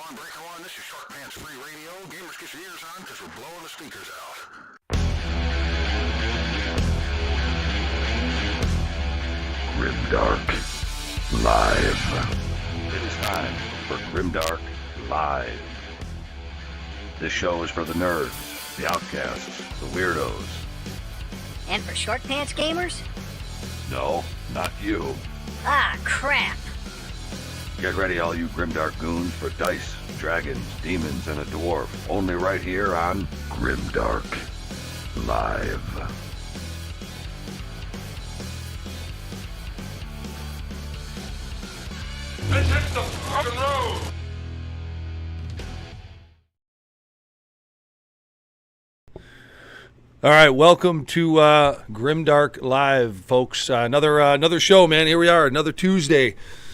on, break on. This is Short Pants Free Radio. Gamers, get your ears on because we're blowing the speakers out. Grimdark Live. It is time for Grimdark Live. This show is for the nerds, the outcasts, the weirdos. And for short pants gamers? No, not you. Ah, crap. Get ready, all you Grimdark goons, for dice, dragons, demons, and a dwarf. Only right here on Grimdark Live. Let's hit the fucking road! All right, welcome to Grimdark Live, folks. Another show, man. Here we are, another Tuesday.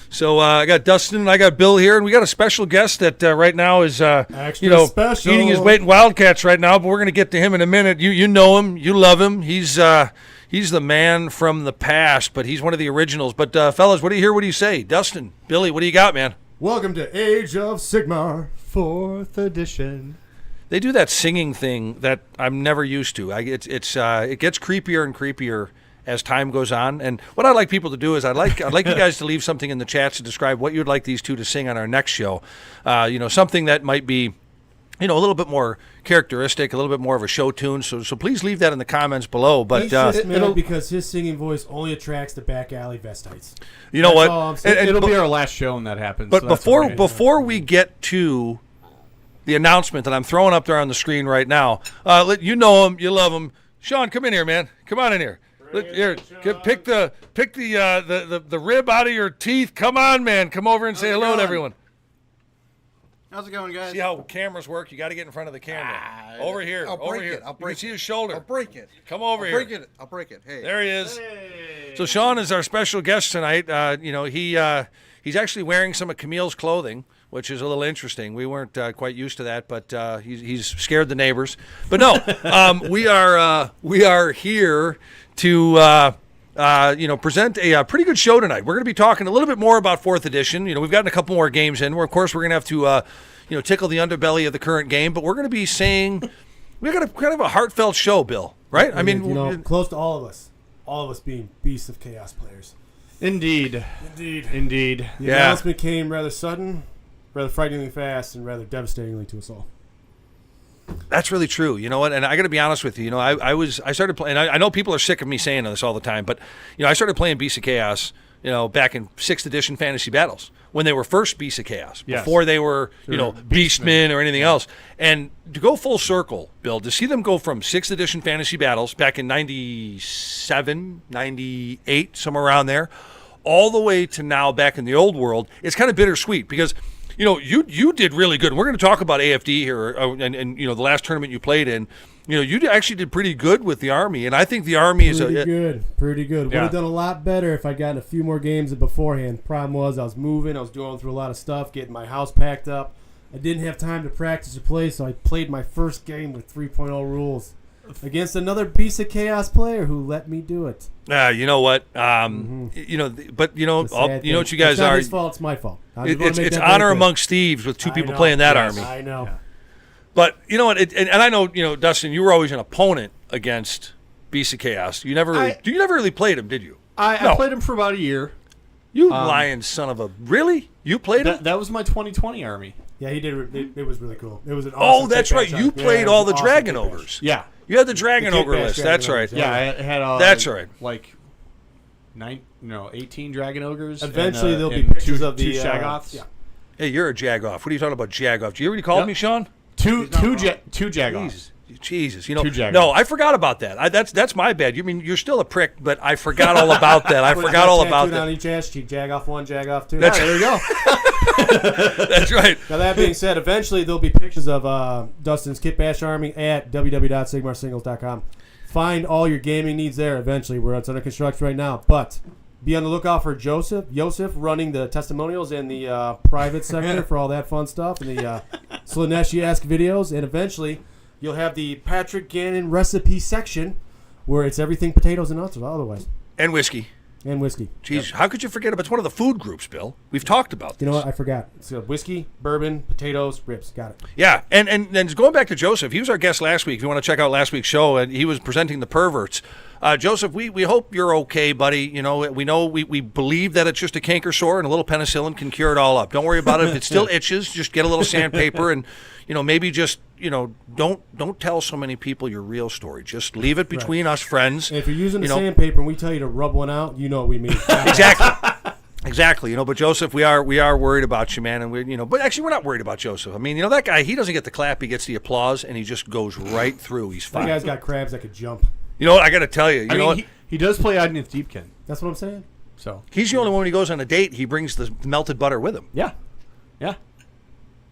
So I got Dustin and I got Bill here, and we got a special guest that right now is special. eating his weight in Wildcats right now. But we're going to get to him in a minute. You know him, you love him. He's the man from the past, but he's one of the originals. But fellas, what do you hear? What do you say, Dustin, Billy? What do you got, man? Welcome to Age of Sigmar, 4th edition. They do that singing thing that I'm never used to. It gets creepier and creepier as time goes on. And what I'd like people to do is I'd like you guys to leave something in the chats to describe what you'd like these two to sing on our next show. Something that might be, a little bit more characteristic, a little bit more of a show tune. So please leave that in the comments below. But He's just mad because his singing voice only attracts the back alley vestites. You know That's what? all I'm saying. And It'll be our last show when that happens. But so that's before we get to the announcement that I'm throwing up there on the screen right now, you know him, you love him. Sean, come in here, man. Come on in here. Pick the rib out of your teeth. Come on, man. Come over and say hello to everyone. How's it going, guys? See how cameras work? You got to get in front of the camera. Over here. I'll over break here. it. I'll break you can see it. his shoulder. I'll break it. Come over here. I'll break it. Hey. There he is. So Sean is our special guest tonight. He's actually wearing some of Camille's clothing, which is a little interesting. We weren't quite used to that, but he's scared the neighbors. But no, we are here to present a pretty good show tonight. We're going to be talking a little bit more about 4th edition. We've gotten a couple more games in. Of course, we're going to have to tickle the underbelly of the current game, but we're going to be saying we got a kind of a heartfelt show, Bill. Right? I mean, close to all of us being Beasts of Chaos players. Indeed. The announcement came rather sudden, rather frighteningly fast, and rather devastatingly to us all. That's really true. You know what? And I got to be honest with you. I started playing. I know people are sick of me saying this all the time, but I started playing Beasts of Chaos. Back in 6th edition Fantasy Battles when they were first Beasts of Chaos, before they were Beastmen or anything else. And to go full circle, Bill, to see them go from 6th edition Fantasy Battles back in 97, 98, somewhere around there, all the way to now back in the old world, it's kind of bittersweet because. You did really good. We're going to talk about AFD here, and the last tournament you played in. You actually did pretty good with the Army, and I think the Army is pretty good. Would have done a lot better if I'd gotten a few more games beforehand. Problem was I was moving, I was going through a lot of stuff, getting my house packed up. I didn't have time to practice or play, so I played my first game with 3.0 rules against another Beast of Chaos player who let me do it. You know what? What you guys it's not are. his fault. It's my fault. It's honor amongst thieves with two people playing that army. I know. Yeah. But you know what? And I know, Dustin, you were always an opponent against Beast of Chaos. You never really played him, did you? I played him for about a year. You lying son of a... Really? You played him? That was my 2020 army. Yeah, he did. It was really cool. It was an awesome that's right. You played all the Dragon awesome Ogres. Yeah. You had the Dragon Ogre list. That's right. Yeah, I had that's right. Like 18 Dragon Ogres. Eventually, and, there'll be pictures two of the Shaggoths. Yeah. Hey, you're a Jagoff. What are you talking about, Jagoff? Do you already call me, Sean? Two Jagoffs. Jesus, Two Jagoffs. No, I forgot about that. That's my bad. You mean you're still a prick, but I forgot all about that. I forgot all about that. On each ass cheek, Jagoff 1, Jagoff 2. There you go. That's right. Now that being said, eventually there'll be pictures of Dustin's Kit Bash Army at www.sigmarsingles.com. Find all your gaming needs there eventually. It's under construction right now, but be on the lookout for Joseph running the testimonials in the private sector for all that fun stuff and the Slaneshi-esque videos, and eventually you'll have the Patrick Gannon recipe section where it's everything potatoes and nuts or otherwise. And whiskey. And whiskey. Jeez, how could you forget about? It's one of the food groups, Bill. We've talked about. You know this. what? I forgot. It's whiskey, bourbon, potatoes, ribs. Got it. Yeah, and going back to Joseph, he was our guest last week. If you want to check out last week's show, and he was presenting the perverts. Joseph, we hope you're okay, buddy. You know we believe that it's just a canker sore, and a little penicillin can cure it all up. Don't worry about it. If it still itches, just get a little sandpaper, and maybe just don't tell so many people your real story. Just leave it between us friends. And if you're using the sandpaper and we tell you to rub one out, you know what we mean. Exactly. But Joseph, we are worried about you, man, and but actually we're not worried about Joseph. I mean, that guy, he doesn't get the clap, he gets the applause, and he just goes right through. He's fine. That guy's got crabs that could jump. You know what? I got to tell you. You know what? He does play Agnes Deepkin. That's what I'm saying. So He's the only one when he goes on a date, he brings the melted butter with him. yeah.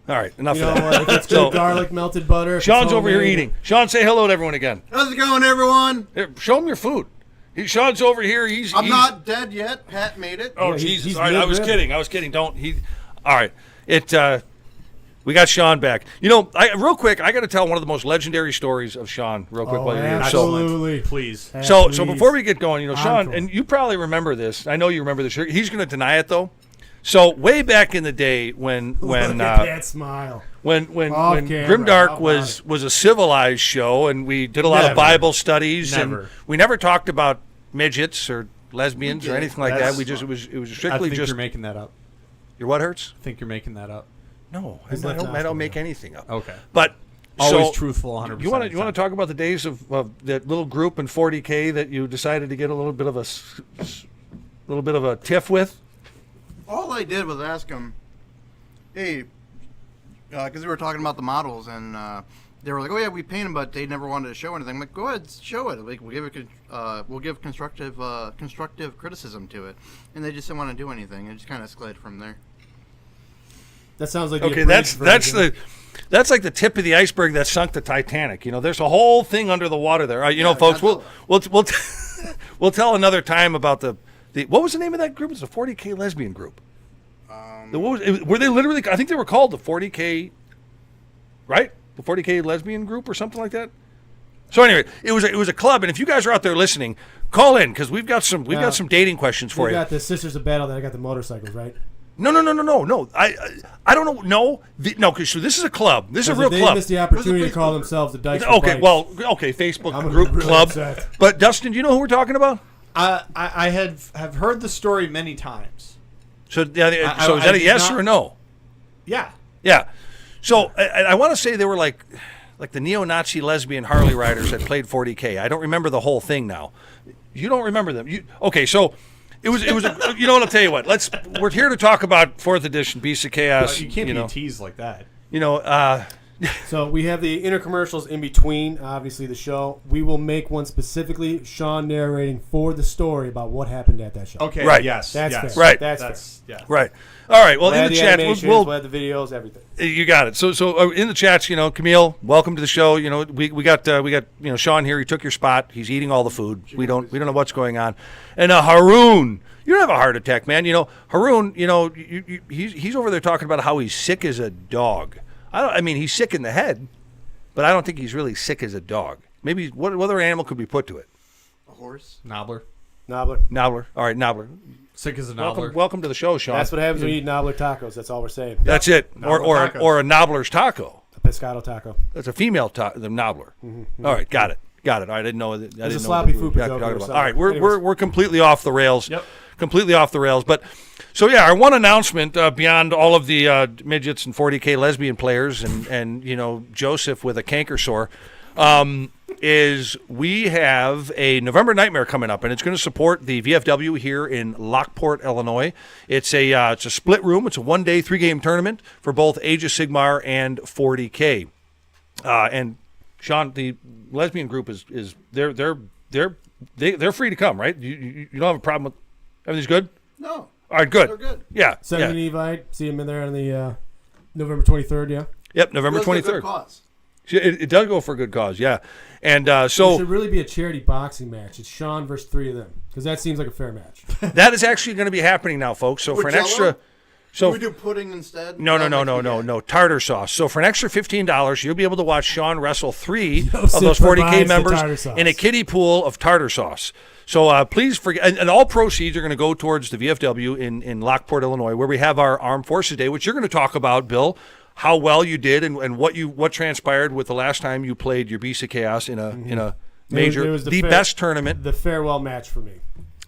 All right, enough You of know that. what? If it's good garlic, melted butter. if Sean's it's over here homemade- eating. Sean, say hello to everyone again. How's it going, everyone? Here, show him your food. Sean's over here. I'm not dead yet. Pat made it. Oh, Yeah, Jesus. he's All right, I was mid-rib. kidding. Don't. All right. We got Sean back. Real quick, I got to tell one of the most legendary stories of Sean real quick Oh, while you're here. absolutely. Please. So Please. before we get going, Sean, Encore. and you probably remember this. I know you remember this. He's going to deny it, though. So way back in the day when Look at that smile. when Off camera. How Grimdark about was a civilized show, and we did a lot of Never. Bible studies, Never. and we never talked about midgets or lesbians or anything like that. That's- We just it was I strictly think just you're making that up. your what hurts? I think you're making that up. No, I He's not don't Gnostic, make yeah. anything up. Okay. But Always so, truthful 100%. You want to talk about the days of that little group in 40K that you decided to get a little bit of a tiff with? All I did was ask him, hey, because we were talking about the models, and they were like, oh, yeah, we paint them, but they never wanted to show anything. I'm like, go ahead, show it. Like, we'll give constructive criticism to it. And they just didn't want to do anything. It just kind of escalated from there. That sounds like the Okay, abridged that's version. that's like the tip of the iceberg that sunk the Titanic. There's a whole thing under the water there. Folks, Godzilla. we'll tell another time about the what was the name of that group? It was a 40K lesbian group. Were they literally? I think they were called the 40K, right? The 40K lesbian group or something like that. So anyway, it was a club, and if you guys are out there listening, call in because we've got some dating questions for We you. got the Sisters of Battle, then I got the motorcycles, right? No. I don't know. No, because this is a club. This is a real They club. missed the opportunity to call themselves the Dice. Okay, Facebook I'm gonna group be really club. upset. But Dustin, do you know who we're talking about? I have heard the story many times. So, is that I a did yes not- or a no? Yeah. Yeah. So I want to say they were like the neo-Nazi lesbian Harley riders that played 40K. I don't remember the whole thing now. You don't remember them? Okay, so it was. You know what? I'll tell you what. We're here to talk about 4th edition Beasts of Chaos. You can't be teased like that. So we have the intercommercials in between, obviously, the show. We will make one specifically, Sean narrating for the story about what happened at that show. Okay. Right. Yes. That's yes. fair. Right. That's fair. Yeah. Right. All right. Well, We'll in add the the chat, animations, we'll add the videos, everything. you got it. So in the chats, Camille, welcome to the show. We got Sean here. He took your spot. He's eating all the food. We don't know what's going on. And Haroon, you don't have a heart attack, man. Haroon, he's over there talking about how he's sick as a dog. I mean, he's sick in the head, but I don't think he's really sick as a dog. Maybe what other animal could be put to it? A horse? Knobbler. Knobbler. All right, Knobbler. Sick as a knobbler. Welcome to the show, Sean. That's what happens when you eat Knobbler tacos. That's all we're saying. That's it. Knobbler tacos. Or a Knobbler's taco. A pescado taco. That's a female the Knobbler. All right, got it. All right, I didn't know. I didn't know sloppy what we were food talking joke or about. something. All right, we're Anyways. completely off the rails. Yep. Completely off the rails. But so yeah, our one announcement beyond all of the midgets and 40K lesbian players and Joseph with a canker sore is we have a November Nightmare coming up, and it's going to support the VFW here in Lockport, Illinois. It's a split room. It's a 1-day, 3-game tournament for both Age of Sigmar and 40K. And Sean, the lesbian group is they're free to come, right? You don't have a problem with everything's good? No. All right, good. They're good. Yeah. Send an Evite. See him in there on the November 23rd, yeah? Yep, November That's a good 23rd. cause. It does go for a good cause, yeah. And It so should really be a charity boxing match. It's Sean versus 3 of them. Because that seems like a fair match. that is actually going to be happening now, folks. So With for an Jell-O? extra, So Can we do pudding instead? No. Tartar sauce. So for an extra $15, you'll be able to watch Sean wrestle 3 of Joseph those 40K provides the members tartar sauce. in a kiddie pool of tartar sauce. So please forget, and all proceeds are going to go towards the VFW in Lockport, Illinois, where we have our Armed Forces Day, which you're going to talk about, Bill, how well you did and what transpired with the last time you played your Beast of Chaos in a major, It was the best tournament. The farewell match for me.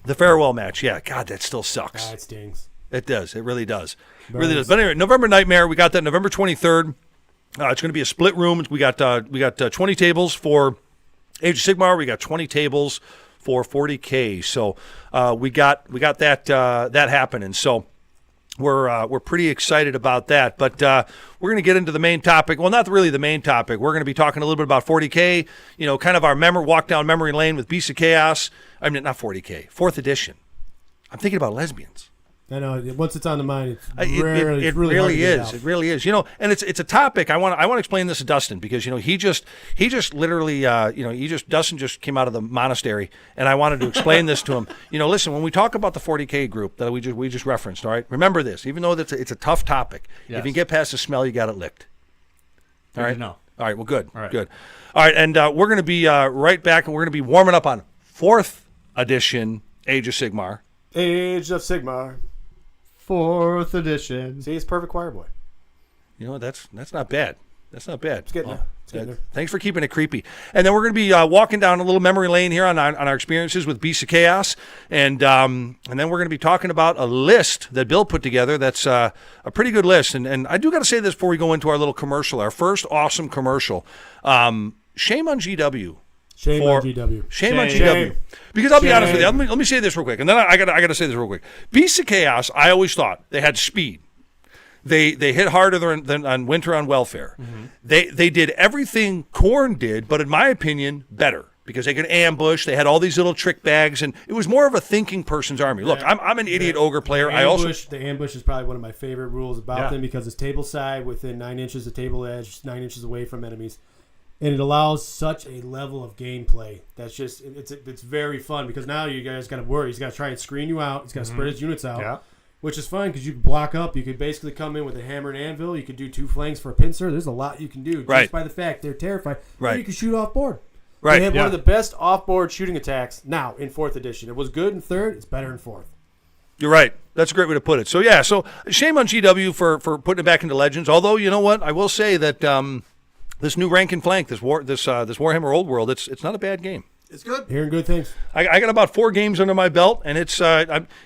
The farewell match, yeah. God, that still sucks. It stings. It does. It really does. It really does. But anyway, November Nightmare, we got that November 23rd. It's going to be a split room. We got 20 tables for Age of Sigmar. We got 20 tables for 40K. So we got that happening. So we're pretty excited about that. But we're going to get into the main topic. Well, not really the main topic. We're going to be talking a little bit about 40K. You know, kind of our walk down memory lane with Beast of Chaos. I mean, not 40K, 4th edition. I'm thinking about lesbians. I know. Once it's on the mind, It really is. out. It really is. You know, and it's a topic I want to explain this to Dustin because he just literally Dustin just came out of the monastery and I wanted to explain this to him. You know, listen, when we talk about the 40K group that we just referenced, all right, remember this. Even though it's a tough topic, if you get past the smell, you got it licked. All right. No. All right. Well, good. All right. Good. All right, and we're going to be right back, and we're going to be warming up on 4th edition Age of Sigmar. Age of Sigmar. 4th edition. See, it's perfect choir boy. You know, that's not bad. That's not bad. It's getting there. It's getting there. Thanks for keeping it creepy. And then we're going to be walking down a little memory lane here on our experiences with Beasts of Chaos. And then we're going to be talking about a list that Bill put together that's a pretty good list. And I do got to say this before we go into our little commercial, our first awesome commercial. Shame on GW. Shame on GW. Shame on GW. Because I'll be honest with you. Let me say this real quick. And then I got to say this real quick. Beasts of Chaos, I always thought they had speed. They hit harder than on Winter on Welfare. Mm-hmm. They did everything Khorne did, but in my opinion, better. Because they could ambush. They had all these little trick bags, and it was more of a thinking person's army. Look, I'm an idiot ogre player. The ambush is probably one of my favorite rules about them because it's table side within 9 inches of table edge, 9 inches away from enemies. And it allows such a level of gameplay that's just it's very fun because now you guys got to worry. He's got to try and screen you out. He's got to spread his units out, which is fun because you can block up. You could basically come in with a hammer and anvil. You could do 2 flanks for a pincer. There's a lot you can do just by the fact they're terrified. Right. And you can shoot off board. Right. They have one of the best off board shooting attacks now in 4th edition. It was good in 3rd. It's better in 4th. You're right. That's a great way to put it. So yeah. So shame on GW for putting it back into Legends. Although you know what, I will say that. This new rank and flank, this Warhammer Old World, it's not a bad game. It's good. Hearing good things. I got about 4 games under my belt, and Age of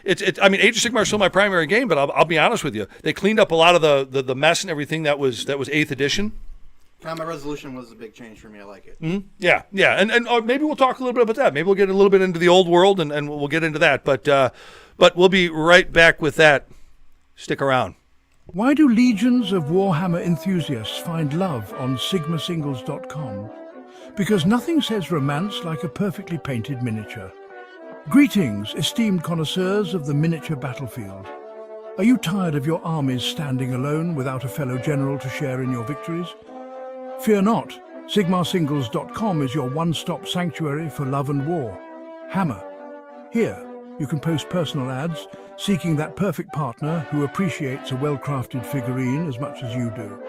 Sigmar is still my primary game, but I'll be honest with you, they cleaned up a lot of the mess and everything that was 8th edition. Combat resolution was a big change for me. I like it. Mm-hmm. Yeah, and maybe we'll talk a little bit about that. Maybe we'll get a little bit into the Old World, and we'll get into that. But we'll be right back with that. Stick around. Why do legions of Warhammer enthusiasts find love on sigmasingles.com? Because nothing says romance like a perfectly painted miniature. Greetings, esteemed connoisseurs of the miniature battlefield. Are you tired of your armies standing alone without a fellow general to share in your victories? Fear not, sigmasingles.com is your one-stop sanctuary for love and war. Hammer. Here, you can post personal ads, seeking that perfect partner who appreciates a well-crafted figurine as much as you do.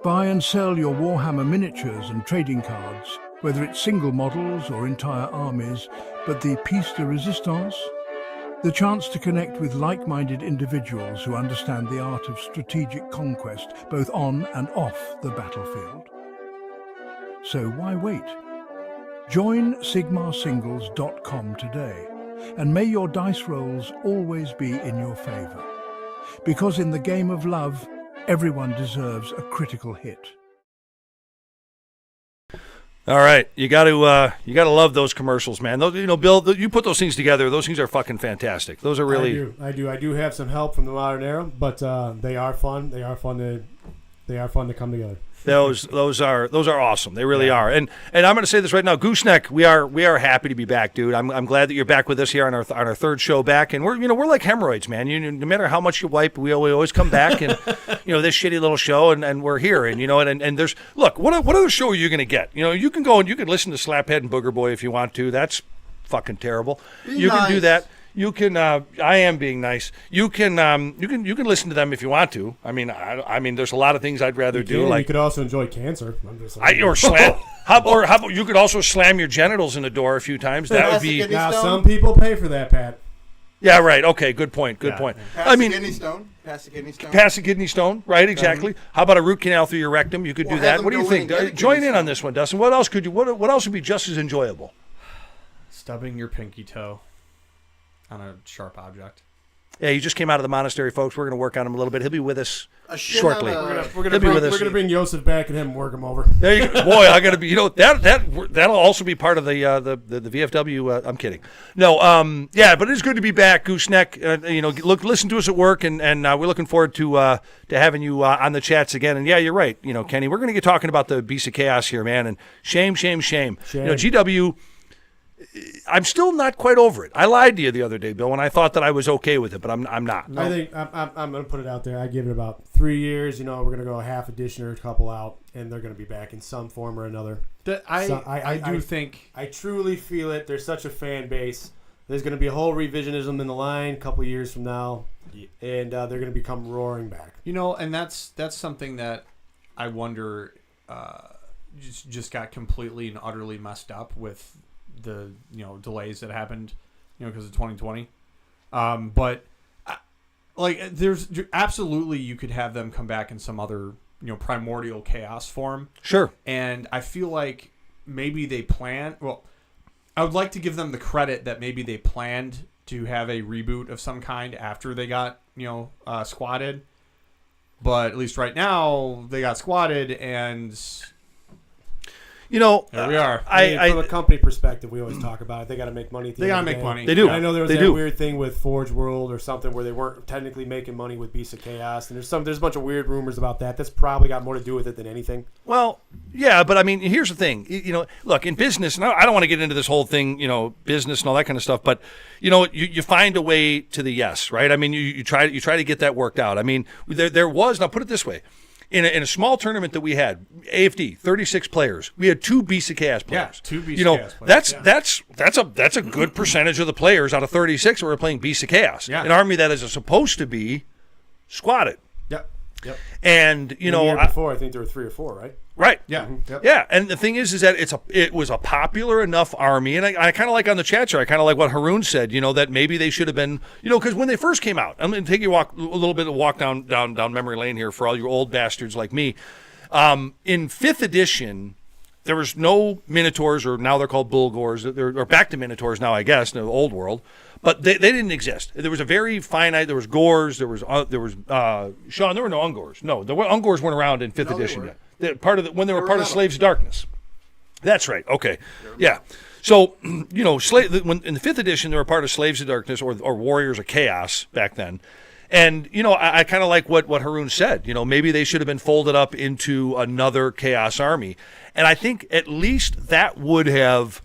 Buy and sell your Warhammer miniatures and trading cards, whether it's single models or entire armies, but the piece de resistance? The chance to connect with like-minded individuals who understand the art of strategic conquest, both on and off the battlefield. So why wait? Join sigmasingles.com today. And may your dice rolls always be in your favor. Because in the game of love, everyone deserves a critical hit. All right, you got to love those commercials, man. Those, Bill, you put those things together. Those things are fucking fantastic. Those are really. I do have some help from the modern era, but they are fun. They are fun to come together. Those are awesome. They really are. And I'm going to say this right now, Gooseneck, we are happy to be back, dude. I'm glad that you're back with us here on our 3rd show back. And we're like hemorrhoids, man. No matter how much you wipe, we always come back and this shitty little show and we're here. And there's look, what other show are you going to get? You can go and you can listen to Slaphead and Booger Boy if you want to. That's fucking terrible. You can do that. You can. I am being nice. You can listen to them if you want to. I mean, there's a lot of things I'd rather do. You Like could also enjoy cancer. I'm just or slam. How about you could also slam your genitals in the door a few times. That would be. Now some people pay for that, Pat. Yeah. Right. Okay. Good point. Good point. Pass the kidney stone. Pass the kidney stone. Pass a kidney stone. Right. Exactly. How about a root canal through your rectum? You could do have that. them What do you go think? in and get a Join kidney in on stone. this one, Dustin. What else could you? What else would be just as enjoyable? Stubbing your pinky toe on a sharp object. Yeah, he just came out of the monastery, folks. We're going to work on him a little bit. He'll be with us A shit shortly. on a- We're He'll be with us. gonna bring Joseph back and him work him over. There you go. Boy, I got to be. That'll also be part of the VFW. I'm kidding. No. Yeah, but it's good to be back, Gooseneck. Listen to us at work, and we're looking forward to having you on the chats again. And yeah, you're right. Kenny, we're going to get talking about the Beast of Chaos here, man. And shame. GW. I'm still not quite over it. I lied to you the other day, Bill, when I thought that I was okay with it, but I'm not. I think I'm going to put it out there. I give it about 3 years. We're going to go a half edition or a couple out, and they're going to be back in some form or another. I think I truly feel it. There's such a fan base. There's going to be a whole revisionism in the line a couple years from now, and they're going to become roaring back. and that's something that I wonder just got completely and utterly messed up with the delays that happened because of 2020. But there's absolutely you could have them come back in some other primordial chaos form. Sure. And I feel like maybe they plan. Well, I would like to give them the credit that maybe they planned to have a reboot of some kind after they got squatted. But at least right now they got squatted and. Here we are. From a company perspective, we always talk about it. They got to make money. They got to make money. They do. And I know there was They that do. weird thing with Forge World or something where they weren't technically making money with Beast of Chaos, and there's a bunch of weird rumors about that. That's probably got more to do with it than anything. Well, yeah, but I mean, here's the thing. Look, in business, and I don't want to get into this whole thing, business and all that kind of stuff, but you find a way to the yes, right? I mean, you try to get that worked out. I mean, there was. Now, put it this way. In a small tournament that we had, AFD, 36 players, we had 2 Beast of Chaos players. Yeah, 2 Beast of Chaos players. That's a good percentage of the players out of 36 who are playing Beast of Chaos. Yeah. An army that is supposed to be squatted. Yep. And The year before, I think there were 3 or 4, right? right. Yeah. Yep. Yeah, and the thing is that it was a popular enough army, and I kind of like on the chat show, I kind of like what Haroon said, that maybe they should have been, because when they first came out, I'm going to take you a little bit of a walk down memory lane here for all you old bastards like me. In 5th edition, there was no Minotaurs, or now they're called Bulgors, or back to Minotaurs now, I guess, in the old world. But they didn't exist. There was a very finite. There was Gors. There was Sean. There were no Ungors. No, the Ungors weren't around in 5th edition yet. When they were part of Slaves of Darkness. That's right. Okay. Yeah. So when in the 5th edition they were part of Slaves of Darkness or Warriors of Chaos back then. And I kind of like what Haroon said. Maybe they should have been folded up into another Chaos army. And I think at least that would have.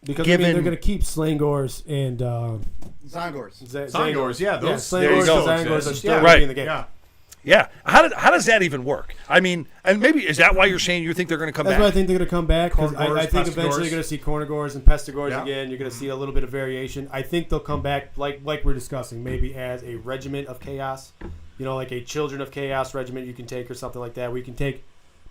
Because they're going to keep Slangors and Zangors. Zangors, yeah. Those Slangors and Zangors are still right. in the game. Yeah. How does that even work? I mean, and maybe is that why you're saying you think they're going to come That's back? why I think they're going to come back. Because I think Pestigors. eventually you're going to see Cornagors and Pestigors Yeah. again. You're going to see a little bit of variation. I think they'll come back like we're discussing, maybe as a regiment of chaos. Like a Children of Chaos regiment you can take or something like that. We can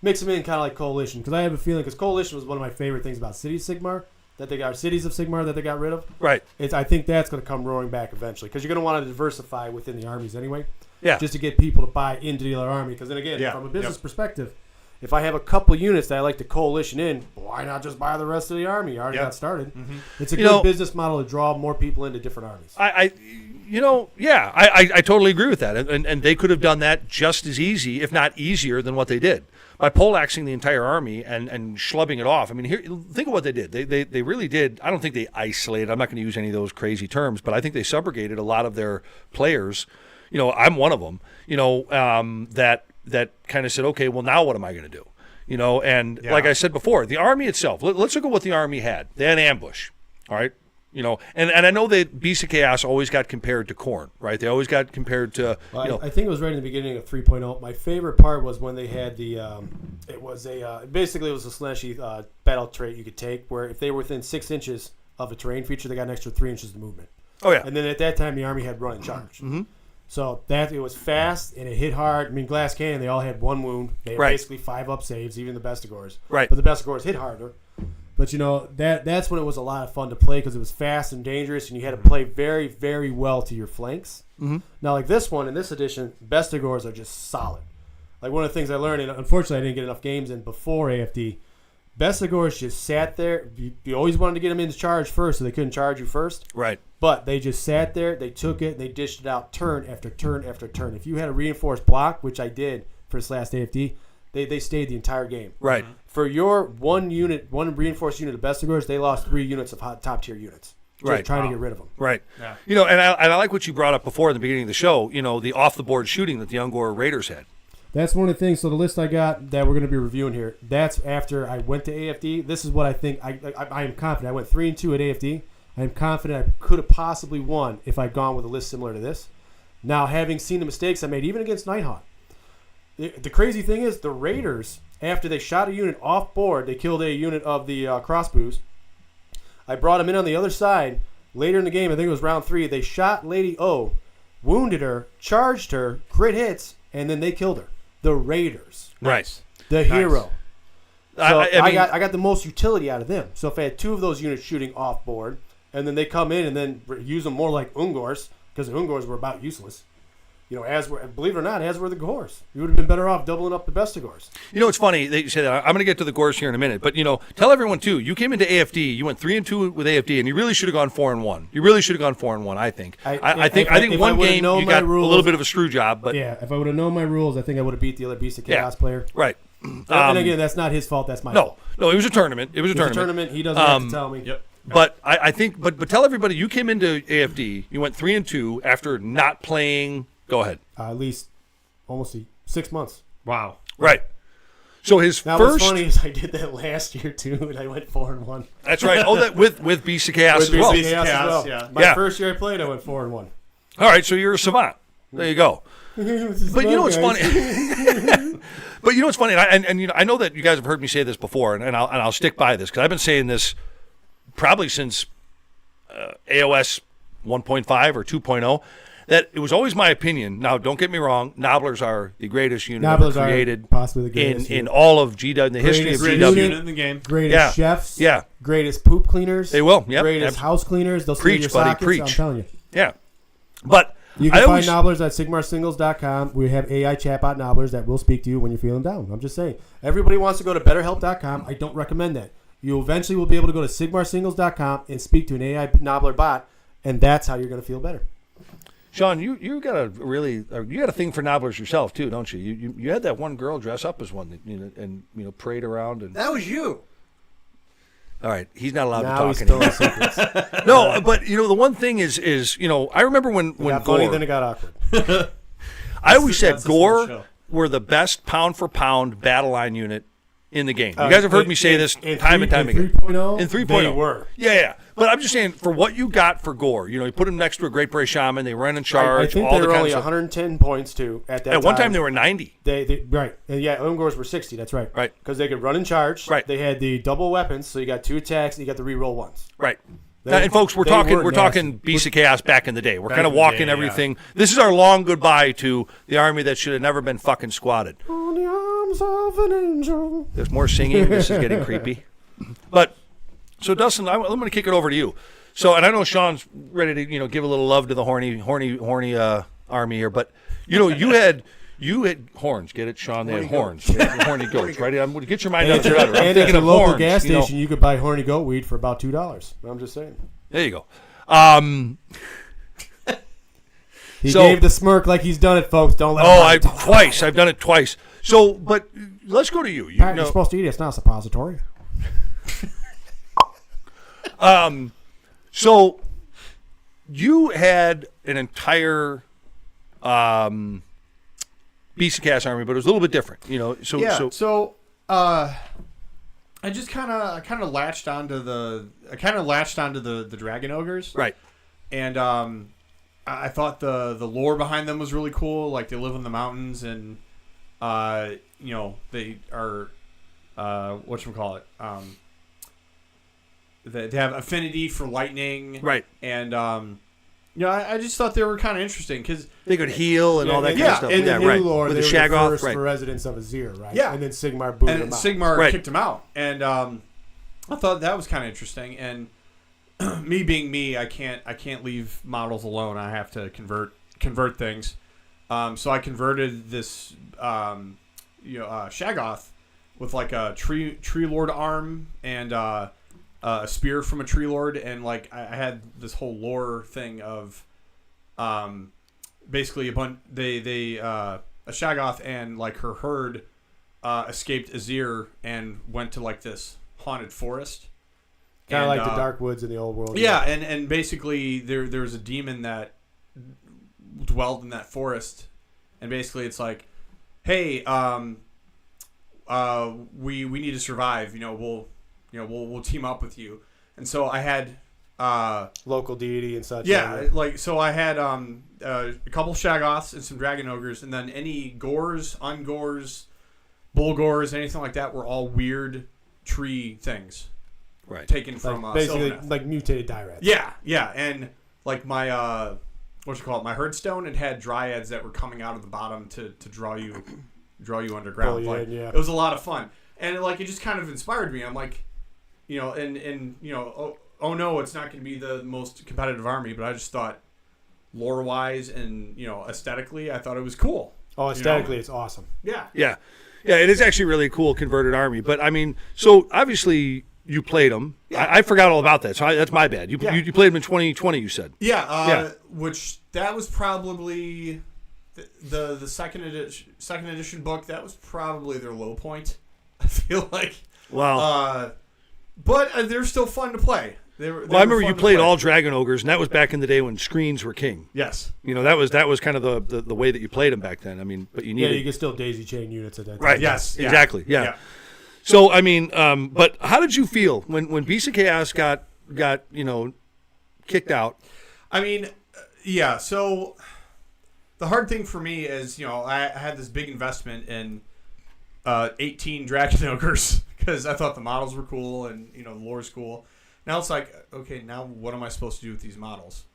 mix them in kind of like Coalition. Because I have a feeling, because Coalition was one of my favorite things about Cities of Sigmar that they got rid of. Right. I think that's going to come roaring back eventually because you're going to want to diversify within the armies anyway. Yeah. Just to get people to buy into the other army. Because then again, Yeah. from a business perspective, if I have a couple units that I like to coalition in, why not just buy the rest of the army? You already got started. Mm-hmm. It's a good business model to draw more people into different armies. I totally agree with that. And they could have done that just as easy, if not easier, than what they did. By poleaxing the entire army and schlubbing it off. I mean, think of what they did. They really did. I don't think they isolated. I'm not going to use any of those crazy terms, but I think they subrogated a lot of their players. I'm one of them. That kind of said, okay, well, now what am I going to do? Like I said before, the army itself. Let's look at what the army had. They had ambush. All right. And I know that Beast of Chaos always got compared to Khorne, right? They always got compared to. I think it was right in the beginning of 3.0. My favorite part was when they had the. Basically it was a slashy battle trait you could take where if they were within 6 inches of a terrain feature, they got an extra 3 inches of movement. Oh, yeah. And then at that time, the Army had run and charge. Mm-hmm. So that it was fast and it hit hard. I mean, Glass Cannon, they all had 1 wound. They had basically 5 up saves, even the Bestigors. Right. But the Bestigors hit harder. But, that's when it was a lot of fun to play because it was fast and dangerous, and you had to play very, very well to your flanks. Mm-hmm. Now, like this one, in this edition, Bestigors are just solid. Like one of the things I learned, and unfortunately I didn't get enough games in before AFD, Bestigors just sat there. You always wanted to get them into charge first, so they couldn't charge you first. Right. But they just sat there, they took it, and they dished it out turn after turn after turn. If you had a reinforced block, which I did for this last AFD, they stayed the entire game. Right. For your one reinforced unit of Bestigors, they lost 3 units of top tier units. Just trying to get rid of them. Right. Yeah. And I like what you brought up before in the beginning of the show, the off-the-board shooting that the Ungor Raiders had. That's one of the things. So the list I got that we're going to be reviewing here, that's after I went to AFD. This is what I think. I am confident. I went 3-2 at AFD. I am confident I could have possibly won if I'd gone with a list similar to this. Now, having seen the mistakes I made, even against Nighthawk, the crazy thing is the Raiders, after they shot a unit off board, they killed a unit of the crossbows. I brought them in on the other side. Later in the game, I think it was round 3, they shot Lady O, wounded her, charged her, crit hits, and then they killed her. The Raiders. Right. The hero. So I got the most utility out of them. So if I had 2 of those units shooting off board, and then they come in and then use them more like Ungors, because the Ungors were about useless. Believe it or not, as were the Gors. You would have been better off doubling up the Bestigors. It's funny that you say that. I'm going to get to the Gors here in a minute, but tell everyone too. You came into AFD, you went 3-2 with AFD, and you really should have gone 4-1. You really should have gone 4-1 I think. I think one game you got a little bit of a screw job, but yeah, if I would have known my rules, I think I would have beat the other Beast of Chaos player. Right. And again, that's not his fault. That's my fault. No, it was a tournament. It was a tournament. He doesn't have to tell me. Yep. But I think, but tell everybody, you came into AFD, you went 3-2 after not playing. Go ahead. At least almost 6 months. Wow. Right. So his now, first. What's funny is I did that last year too, and I went 4-1. That's right. Oh, that with Beast of Chaos as well. Beast of Chaos, yeah. My first year I played, I went 4-1. All right, so you're a savant. There you go. But you know what's funny? But you know what's funny? And I know that you guys have heard me say this before, and I'll stick by this because I've been saying this probably since AOS 1.5 or 2.0. That it was always my opinion. Now, don't get me wrong. Nobblers are the greatest unit ever created, possibly the greatest in all of GW, in the history of GW. Unit in the game. Greatest chefs. Yeah. Greatest poop cleaners. They will. Yep. Greatest house cleaners. They'll steal your buddy, sockets. preach. I'm telling you. Yeah. But you can find Nobblers at SigmarSingles.com. We have AI chatbot Nobblers that will speak to you when you're feeling down. I'm just saying. Everybody wants to go to BetterHelp.com. I don't recommend that. You eventually will be able to go to SigmarSingles.com and speak to an AI Nobbler bot, and that's how you're going to feel better. Sean, you got a thing for nobblers yourself too, don't you? You had that one girl dress up as one, and parade around and. That was you. All right, he's not allowed now to talk anymore. No, but the one thing is I remember when got Gore. funny, then it got awkward. I always said Gore were the best pound for pound battle line unit in the game. You guys have heard me say this time and time again. 3.0, in 3.0, they were. Yeah. But I'm just saying, for what you got for Gore, you put him next to a Great Bray Shaman. They ran in charge. I think all they were only of 110 points too at that time. At one time, they were 90. They right, and yeah, Ungors were 60. That's right. Right, because they could run in charge. Right, they had the double weapons, so you got 2 attacks and you got the reroll ones. Right. And folks, we're talking Beast of Chaos back in the day. We're kind of walking everything. Yeah. This is our long goodbye to the army that should have never been fucking squatted. On the arms of an angel. There's more singing. This is getting creepy. But so Dustin, I'm going to kick it over to you. So, and I know Sean's ready to give a little love to the horny army here, but you had horns. Get it, Sean? They had horns. They had horny goats, right? I'm going to get your mind out there. I'm and thinking at a of local horns, gas station, you could buy horny goat weed for about $2. I'm just saying. There you go. He gave the smirk like he's done it, folks. Don't let him. Twice. I've done it twice. So, but let's go to you. You're supposed to eat it. It's not a suppository. So you had an entire Beast of Chaos army, but it was a little bit different, So I just kind of latched onto the Dragon Ogres, right? And I thought the lore behind them was really cool. Like, they live in the mountains, and they are whatchamacallit. They have affinity for lightning, right? And I just thought they were kind of interesting because they could heal and all that kind of stuff. In the new right. lore, With they the were shag the off, first right. residents of Azir, right? Yeah. And then Sigmar booted them out. Sigmar kicked him out. And I thought that was kind of interesting. And me being me, I can't leave models alone. I have to convert things. So I converted this Shaggoth with like a tree lord arm and a spear from a tree lord, and like I had this whole lore thing of basically a Shaggoth and like her herd escaped Azir and went to like this haunted forest. Kind of like the Dark Woods in the old world. Yeah, and basically there was a demon that dwelled in that forest, and basically it's like, hey, we need to survive. We'll team up with you. And so I had local deity and such. Yeah, like so I had a couple Shaggoths and some Dragon Ogres, and then any Gores, Ungores, Bullgores, anything like that were all weird tree things. Right. Taken from basically Sylvaneth. like mutated Dyrats. Yeah, and like my my herdstone, it had dryads that were coming out of the bottom to draw you underground. It was a lot of fun, and it just kind of inspired me. I'm like, oh no, it's not going to be the most competitive army, but I just thought lore wise and aesthetically, I thought it was cool. Oh, aesthetically, it's awesome. Yeah, it is actually really a cool converted army. But I mean, so obviously you played them. Yeah. I forgot all about that, so that's my bad. You played them in 2020, you said. Yeah, which that was probably the second edition book. That was probably their low point. I feel like. Wow. But they're still fun to play. I remember you played all Dragon Ogres, and that was back in the day when screens were king. Yes. That was kind of the way that you played them back then. I mean, but you needed... Yeah, you could still daisy chain units at that time. Right, yes. Exactly, yeah. So, I mean, but how did you feel when Beast of Chaos got kicked out? I mean, yeah, so the hard thing for me is, I had this big investment in 18 Dragon Ogres because I thought the models were cool and, the lore's cool. Now it's like, okay, now what am I supposed to do with these models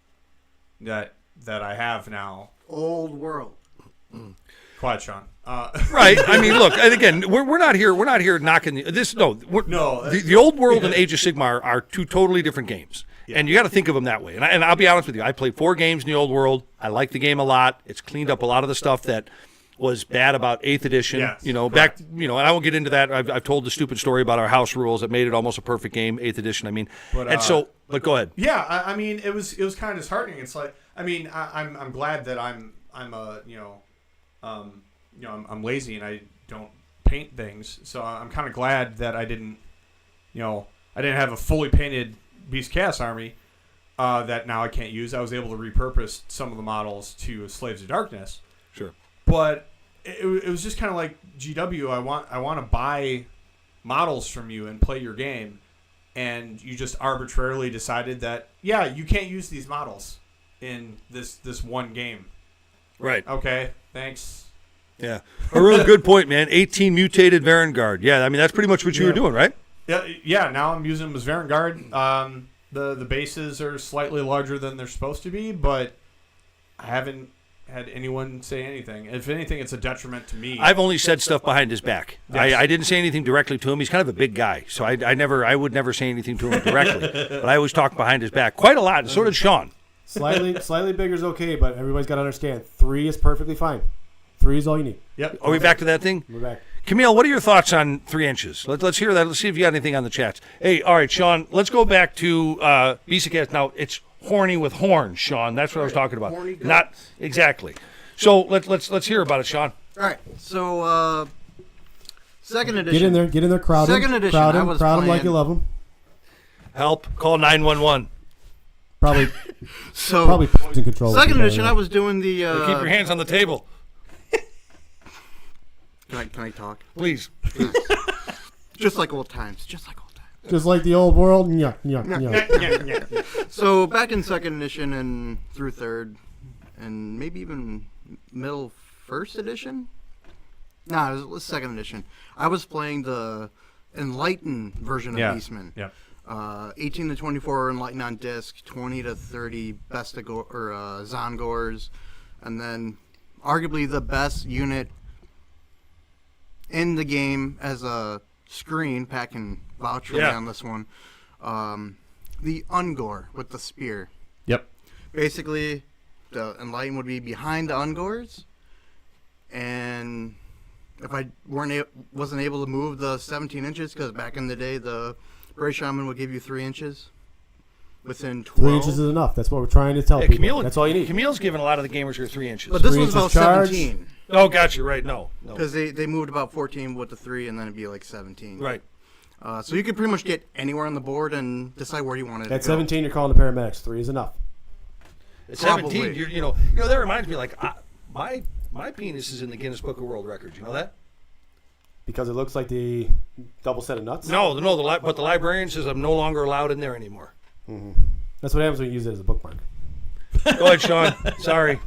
that I have now? Old world. Quiet, Sean. Right. I mean, look, and again, we're not here knocking this. No, the old world and Age of Sigmar are two totally different games, and you got to think of them that way. And I'll be honest with you, I played 4 games in the old world. I like the game a lot. It's cleaned up a lot of the stuff that was bad about 8th edition. Yes, back, and I won't get into that. I've told the stupid story about our house rules that made it almost a perfect game, 8th edition. I mean, but go ahead. Yeah, I mean, it was kind of disheartening. It's like, I mean, I'm glad that I'm lazy and I don't paint things. So I'm kind of glad that I didn't have a fully painted Beast Chaos army that now I can't use. I was able to repurpose some of the models to Slaves of Darkness. Sure. But it was just kind of like, GW, I want to buy models from you and play your game, and you just arbitrarily decided that, yeah, you can't use these models in this one game. Right. Okay, thanks. Yeah. A really good point, man. 18 mutated Varangard. Yeah, I mean, that's pretty much what you were doing, right? Yeah, now I'm using them as Varangard. The bases are slightly larger than they're supposed to be, but I haven't had anyone say anything. If anything, it's a detriment to me. I've only said stuff behind his back. Yes. I didn't say anything directly to him. He's kind of a big guy, so I would never say anything to him directly. But I always talk behind his back quite a lot, and so did Sean. Slightly bigger is okay, but everybody's got to understand 3 is perfectly fine. 3 is all you need. Yep. Are we back to that thing? We're back. Camille, what are your thoughts on 3 inches? Let's hear that. Let's see if you got anything on the chats. Hey, all right, Sean, let's go back to Beast of Chaos. Now, it's horny with horns, Sean. That's what I was talking about. Horny guts. Not exactly. So let's hear about it, Sean. All right. So second edition. Get in there, crowd him. Second edition, Crowd I him, was crowd him like playing- you love him. Help! Call 911. Probably So poison control. second edition, I was doing the. Keep your hands on the table, Can I talk? please. Just like old times. Just like old times. Just like the old world. Yeah. So back in second edition and through third, and maybe even middle first edition. Nah, it was second edition. I was playing the Enlightened version of Beastman. Yeah. 18 to 24 Enlighten on disc, 20 to 30 Zongors, and then arguably the best unit in the game as a screen. Pat can vouch for me on this one. The Ungor with the spear. Yep. Basically, the Enlighten would be behind the Ungors, and if I wasn't able to move the 17 inches, because back in the day the Bray Shaman would give you 3 inches within 12. 3 inches is enough. That's what we're trying to tell people. Camille, that's all you need. Camille's given a lot of the gamers here 3 inches. But this 3 was about inches charge. 17. Oh, gotcha. Right. No. Because they moved about 14 with the 3, and then it'd be like 17. Right. So you could pretty much get anywhere on the board and decide where you wanted to go. At 17, you're calling the paramedics. 3 is enough. At Probably. 17, you know that reminds me. Like my penis is in the Guinness Book of World Records. You know that? Because it looks like the double set of nuts? No. But the librarian says I'm no longer allowed in there anymore. Mm-hmm. That's what happens when you use it as a bookmark. Go ahead, Sean. Sorry.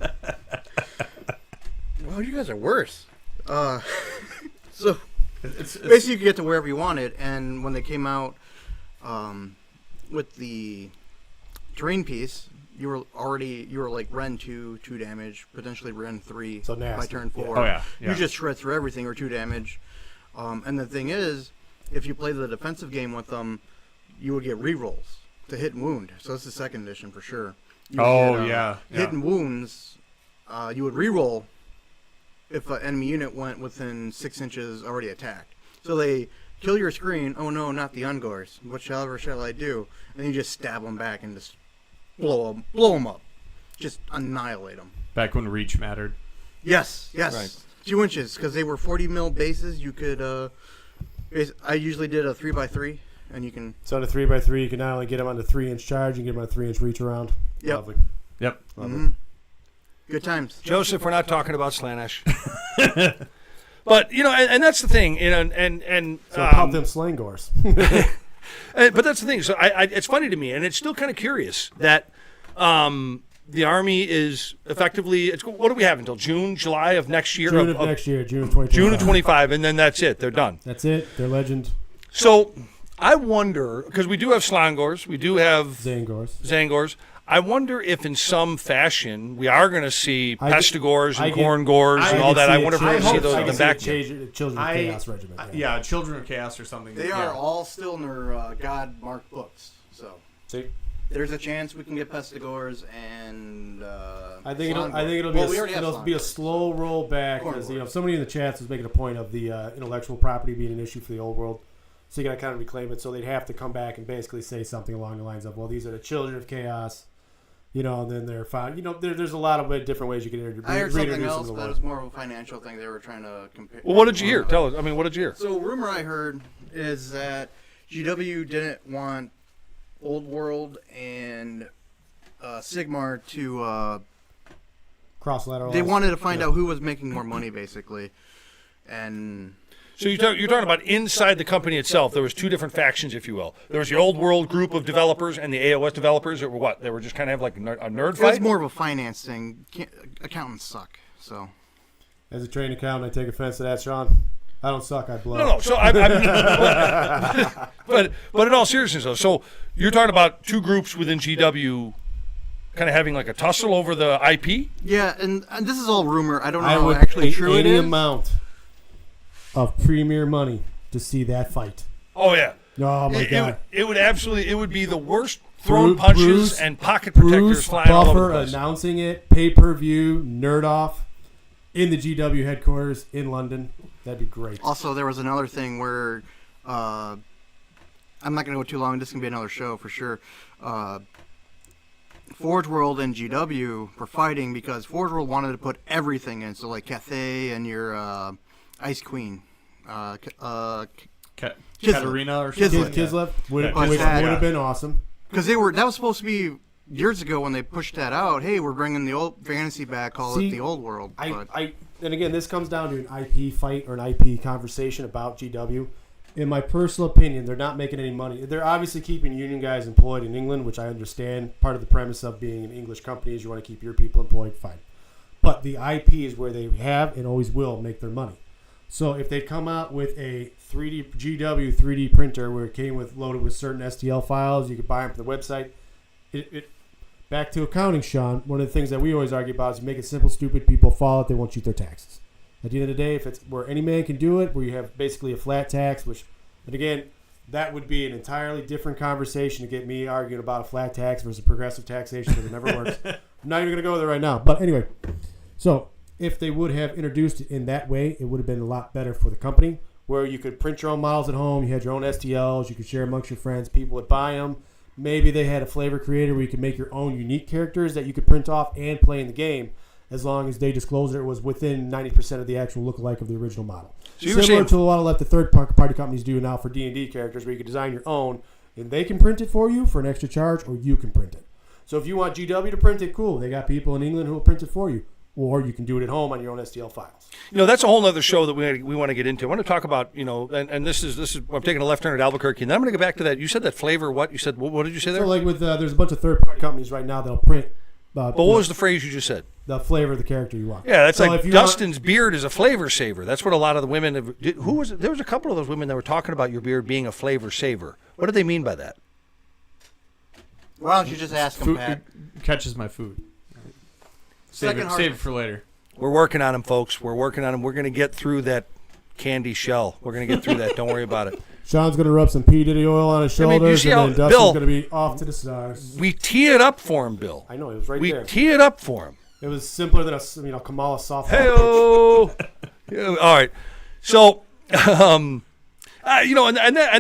Well, you guys are worse. So basically, you could get to wherever you wanted, and when they came out with the terrain piece, you were like Ren 2 damage, potentially Ren 3 So nasty. by turn 4. Oh, yeah. You just shred through everything or 2 damage. And the thing is, if you play the defensive game with them, you would get rerolls to hit and wound. So this is 2nd edition for sure. You would get, hit and wounds. You would reroll if an enemy unit went within 6 inches already attacked. So they kill your screen. Oh no, not the Ungors. Whatever shall I do? And then you just stab them back and just blow them up. Just annihilate them. Back when reach mattered. Yes. Right. 2 inches, because they were 40 mil bases. You could. I usually did a 3x3, and you can. So on a 3x3, you can not only get them on the 3-inch charge, you can get them on a 3-inch reach around. Yep. Lovely. Yep. Mm-hmm. Good times. Joseph, we're not talking about Slaanesh. But and that's the thing, and So pop them slangors. but that's the thing. So it's funny to me, and it's still kind of curious that the Army is effectively. What do we have until July of next year? June of next year, June of 2025. June of 25, and then that's it. They're done. That's it. They're legend. So I wonder, because we do have Slangors, we do have Zangors. I wonder if in some fashion we are going to see Pestigors and I get- Gorngors and all that. I wonder if we're going to see those I them can back. see a Children of Chaos regiment. Yeah, Children of Chaos or something. They are all still in their God marked books. So See? there's a chance we can get Pestigors and. I think it'll we already have be a Slangors. slow roll back because somebody in the chats was making a point of the intellectual property being an issue for the old world, so you got to kind of reclaim it. So they'd have to come back and basically say something along the lines of, "Well, these are the Children of Chaos," and then they're fine. There's a lot of different ways you can introduce. I heard something reintroduce else, them to but the it was more of a financial thing. They were trying to compare. Well, what did you hear? Tell us. I mean, what did you hear? So, rumor I heard is that GW didn't want Old World and Sigmar to. cross-lateral. They wanted to find out who was making more money, basically, and. So you're talking about inside the company itself. There was 2 different factions, if you will. There was the Old World group of developers and the AOS developers, or what? They were just kind of like a nerd It was fight. more of a finance thing. Accountants suck, so. As a trained accountant, I take offense to that, Sean. I don't suck. I blow. No. So but in all seriousness, though, so you're talking about 2 groups within GW, kind of having like a tussle over the IP. Yeah, and this is all rumor. I don't know I how would actually pay true it any is. amount of premier money to see that fight. Oh yeah. Oh my God! It would be the worst thrown punches Bruce- and pocket protectors Bruce flying all over Buffer the place. announcing it, pay-per-view, nerd off, in the GW headquarters in London. That'd be great. Also, there was another thing where I'm not going to go too long. This can be another show for sure. Forge World and GW were fighting because Forge World wanted to put everything in. So, like Cathay and your Ice Queen. Katarina or something. Kislev. Kislev would But which that- would have been awesome. Because that was supposed to be years ago when they pushed that out. Hey, we're bringing the old fantasy back. Call it the old world. But And again, this comes down to an IP fight or an IP conversation about GW. In my personal opinion, they're not making any money. They're obviously keeping union guys employed in England, which I understand. Part of the premise of being an English company is you want to keep your people employed. Fine. But the IP is where they have and always will make their money. So if they come out with a 3D GW 3D printer where it came loaded with certain STL files, you could buy them from the website. Back to accounting, Sean. One of the things that we always argue about is you make it simple, stupid. People follow it. They won't shoot their taxes. At the end of the day, if it's where any man can do it, where you have basically a flat tax, but again, that would be an entirely different conversation to get me arguing about a flat tax versus progressive taxation because it never works. I'm not even going to go there right now. But anyway, so if they would have introduced it in that way, it would have been a lot better for the company, where you could print your own models at home, you had your own STLs, you could share amongst your friends, people would buy them. Maybe they had a flavor creator where you could make your own unique characters that you could print off and play in the game, as long as they disclosed it was within 90% of the actual lookalike of the original model. So similar to a lot of the third-party companies do now for D&D characters, where you can design your own, and they can print it for you for an extra charge, or you can print it. So if you want GW to print it, cool. They got people in England who will print it for you. Or you can do it at home on your own STL files. That's a whole other show that we want to get into. I want to talk about, and this is I'm taking a left turn at Albuquerque, and then I'm going to go back to that. You said that flavor. What you said? What did you say there? So like with there's a bunch of third-party companies right now that'll print. But what was the phrase you just said? The flavor of the character you want. Yeah, that's so like Dustin's beard is a flavor saver. That's what a lot of the women have. Who was it? There was a couple of those women that were talking about your beard being a flavor saver. What do they mean by that? Why don't you just ask them, Pat? Catches my food. Save it for later. We're working on them, folks. We're working on them. We're going to get through that candy shell. We're going to get through that. Don't worry about it. Sean's going to rub some P. Diddy oil on his shoulders, and then Dustin's going to be off to the stars. We tee it up for him, Bill. I know, it was right there. We tee it up for him. It was simpler than a Kamala softball. Hey-o. All right. So, and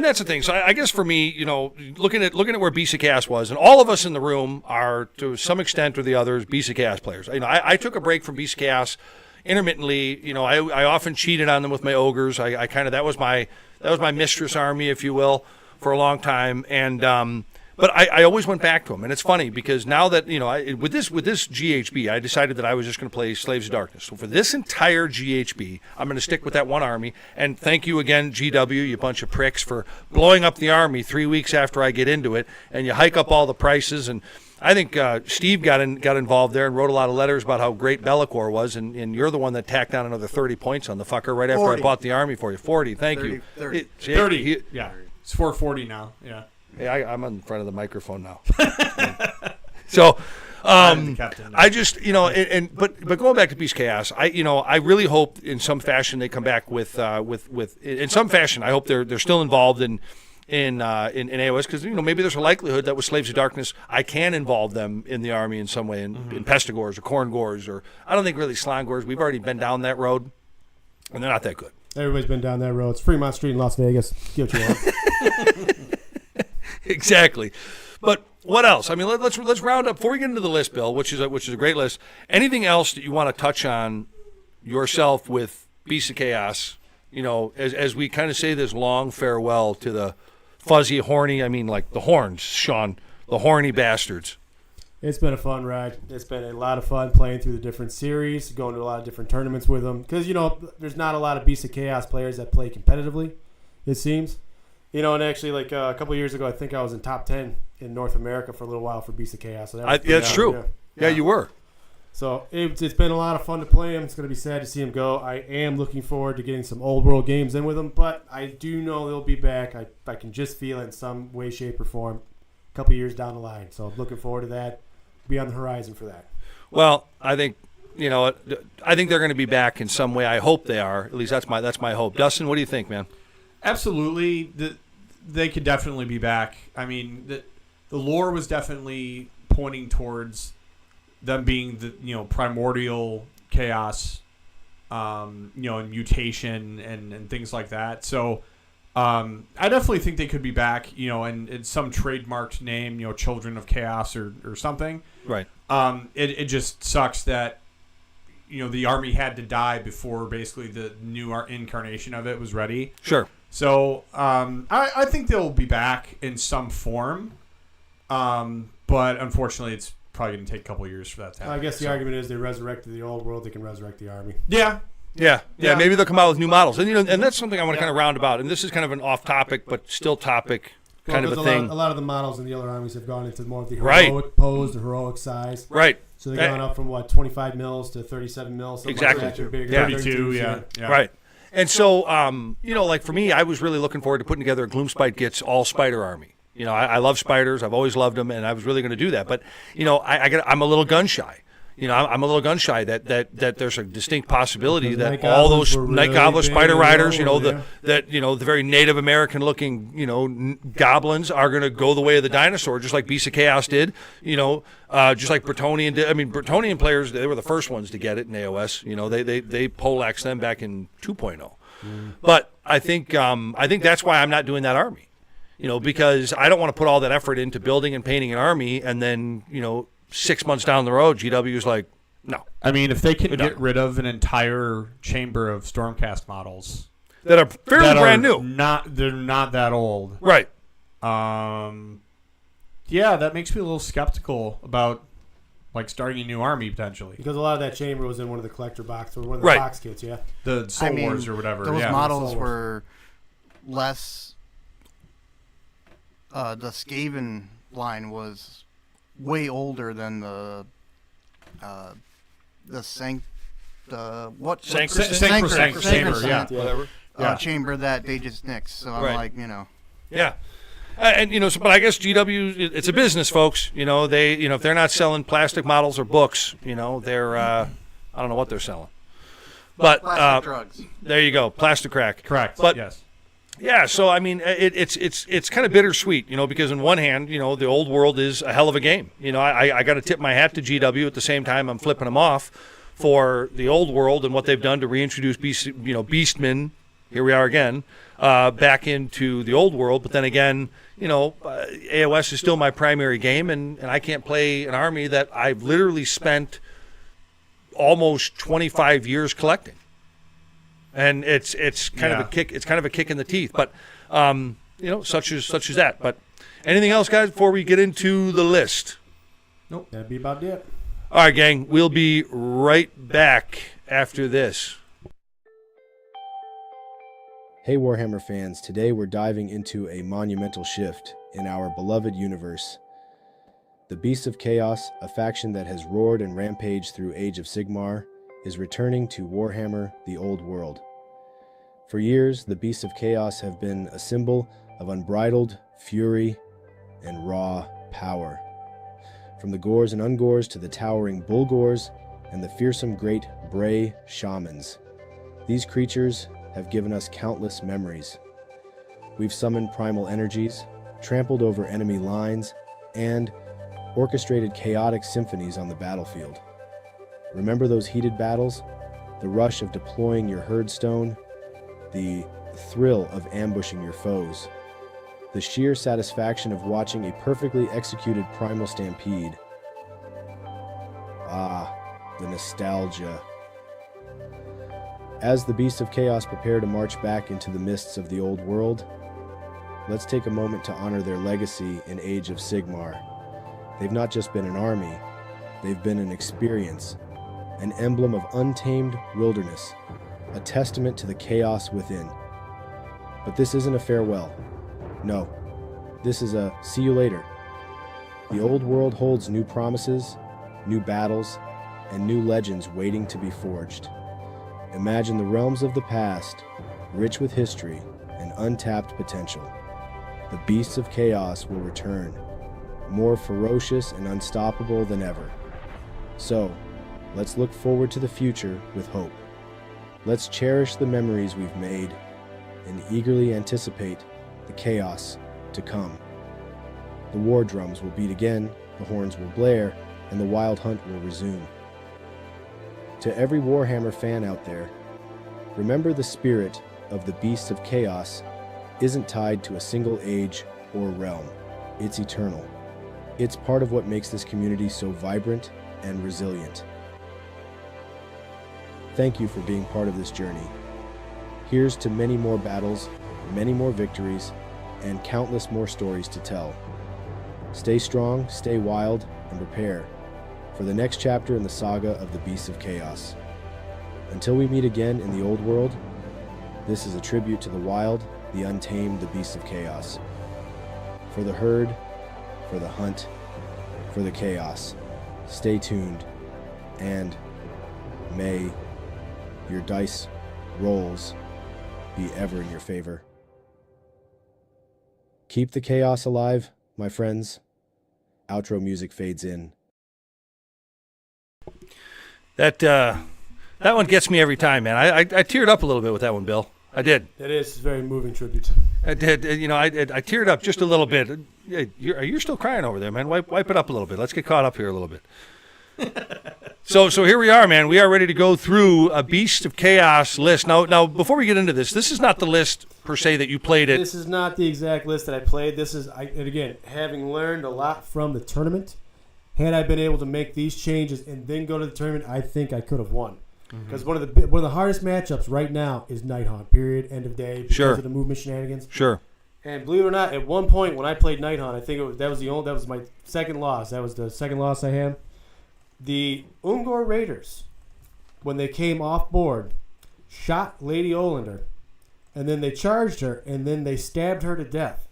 that's the thing. So I guess for me, looking at where BCCast was, and all of us in the room are, to some extent or the others, BCCast players. I took a break from BCCast intermittently. I often cheated on them with my ogres. I kind of that was my mistress army, if you will, for a long time. And but I always went back to them, and it's funny because now that with this GHB, I decided that I was just going to play Slaves of Darkness. So for this entire GHB, I'm going to stick with that one army. And thank you again, GW, you bunch of pricks, for blowing up the army 3 weeks after I get into it, and you hike up all the prices. And I think Steve got involved there and wrote a lot of letters about how great Bellicor was, and you're the one that tacked on another 30 points on the fucker right after 40. I bought the army for you. 40, thank 30, you. 30. Yeah, it's 440 now. Yeah. Yeah, I'm in front of the microphone now. So, I just, but going back to Beast Chaos, I really hope in some fashion they come back with in some fashion. I hope they're still involved in AOS, because maybe there's a likelihood that with Slaves of Darkness I can involve them in the army in some way, in Pestigors or Korngors, or I don't think really Slangors. We've already been down that road, and they're not that good. Everybody's been down that road. It's Fremont Street in Las Vegas. Give what you want. Exactly. But what else? I mean, let's round up before we get into the list, Bill, which is a great list. Anything else that you want to touch on yourself with Beast of Chaos? As we kind of say this long farewell to the fuzzy, horny. I mean, like the horns, Sean, the horny bastards. It's been a fun ride. It's been a lot of fun playing through the different series, going to a lot of different tournaments with them. Because there's not a lot of Beast of Chaos players that play competitively. It seems. And actually, like a couple of years ago, I think I was in top 10 in North America for a little while for Beast of Chaos. So that's true. Yeah, you were. So it's been a lot of fun to play him. It's going to be sad to see him go. I am looking forward to getting some old world games in with him, but I do know they'll be back. I can just feel it in some way, shape, or form a couple of years down the line. So I'm looking forward to that. Be on the horizon for that. Well, I think I think they're going to be back in some way. I hope they are. At least that's my hope. Dustin, what do you think, man? Absolutely. They could definitely be back. I mean, the lore was definitely pointing towards them being the primordial chaos, and mutation and things like that. So I definitely think they could be back. And it's some trademarked name, Children of Chaos or something. Right. It just sucks that the army had to die before basically the new incarnation of it was ready. Sure. So I think they'll be back in some form, but unfortunately, it's probably going to take a couple of years for that to happen. I guess the argument is they resurrected the old world; they can resurrect the army. Yeah. Maybe they'll come out with new models, and and that's something I want to kind of round about. And this is kind of an off-topic but still topic kind of a thing. A lot of the models in the other armies have gone into more of the heroic pose, the heroic size. Right. So they've gone up from 25 mils to 37 mils. Exactly. Like that, bigger, 32. Yeah. Right. And so, like for me, I was really looking forward to putting together a Gloomspite Gets all spider army. I love spiders. I've always loved them, and I was really going to do that. But, I'm a little gun shy. I'm a little gun shy that there's a distinct possibility that all those Night Gobbler spider riders, the very Native American looking, goblins are going to go the way of the dinosaur, just like Beasts of Chaos did, just like Bretonnian did. I mean, Bretonnian players, they were the first ones to get it in AOS. They poleaxed them back in 2.0. But I think that's why I'm not doing that army, because I don't want to put all that effort into building and painting an army and then, 6 months down the road, GW's like, no. I mean, if they can get rid of an entire chamber of Stormcast models that are fairly brand new, they're not that old, right? Yeah, that makes me a little skeptical about starting a new army potentially, because a lot of that chamber was in one of the collector boxes or one of the box kits, the Soul Wars or whatever. Those models were less. The Skaven line was way older than the Sacrosanct chamber, chamber that they just nixed. So I'm like, yeah. And but I guess GW, it's a business, folks. They, if they're not selling plastic models or books, they're I don't know what they're selling. But plastic drugs. There you go, plastic crack. Correct. But yes. Yeah, so I mean, it's kind of bittersweet, because on one hand, the old world is a hell of a game. I got to tip my hat to GW. At the same time, I'm flipping them off for the old world and what they've done to reintroduce Beastmen. Here we are again, back into the old world. But then again, AOS is still my primary game, and I can't play an army that I've literally spent almost 25 years collecting. And it's kind of a kick. It's kind of a kick in the teeth, but such as that. But anything else, guys, before we get into the list? Nope, that'd be about it. All right, gang. We'll be right back after this. Hey, Warhammer fans. Today we're diving into a monumental shift in our beloved universe. The Beasts of Chaos, a faction that has roared and rampaged through Age of Sigmar, is returning to Warhammer, the Old World. For years, the Beasts of Chaos have been a symbol of unbridled fury and raw power. From the Gores and Ungores to the towering Bulgors and the fearsome great Bray Shamans, these creatures have given us countless memories. We've summoned primal energies, trampled over enemy lines, and orchestrated chaotic symphonies on the battlefield. Remember those heated battles? The rush of deploying your herdstone? The thrill of ambushing your foes? The sheer satisfaction of watching a perfectly executed primal stampede? Ah, the nostalgia. As the Beasts of Chaos prepare to march back into the mists of the old world, let's take a moment to honor their legacy in Age of Sigmar. They've not just been an army, they've been an experience, an emblem of untamed wilderness, a testament to the chaos within. But this isn't a farewell. No, this is a see you later. The old world holds new promises, new battles, and new legends waiting to be forged. Imagine the realms of the past, rich with history and untapped potential. The Beasts of Chaos will return, more ferocious and unstoppable than ever. So, let's look forward to the future with hope. Let's cherish the memories we've made and eagerly anticipate the chaos to come. The war drums will beat again, the horns will blare, and the wild hunt will resume. To every Warhammer fan out there, remember the spirit of the Beasts of Chaos isn't tied to a single age or realm. It's eternal. It's part of what makes this community so vibrant and resilient. Thank you for being part of this journey. Here's to many more battles, many more victories, and countless more stories to tell. Stay strong, stay wild, and prepare for the next chapter in the saga of the Beasts of Chaos. Until we meet again in the old world, this is a tribute to the wild, the untamed, the Beasts of Chaos. For the herd, for the hunt, for the chaos, stay tuned, and may your dice rolls be ever in your favor. Keep the chaos alive, my friends. Outro music fades in. That one gets me every time, man. I teared up a little bit with that one, Bill. I did. It is a very moving tribute. I did. You know, I teared up just a little bit. You're still crying over there, man. Wipe it up a little bit. Let's get caught up here a little bit. So here we are, man. We are ready to go through a Beast of Chaos list. Now, before we get into this is not the list per se that you played it. This is not the exact list that I played. This is, and again, having learned a lot from the tournament, had I been able to make these changes and then go to the tournament, I think I could have won. Because one of the hardest matchups right now is Nighthaunt. Period. End of day. Because of the movement shenanigans. Sure. And believe it or not, at one point when I played Nighthaunt, I think that was my second loss. That was the second loss I had. The Ungor Raiders, when they came off board, shot Lady Olander, and then they charged her, and then they stabbed her to death.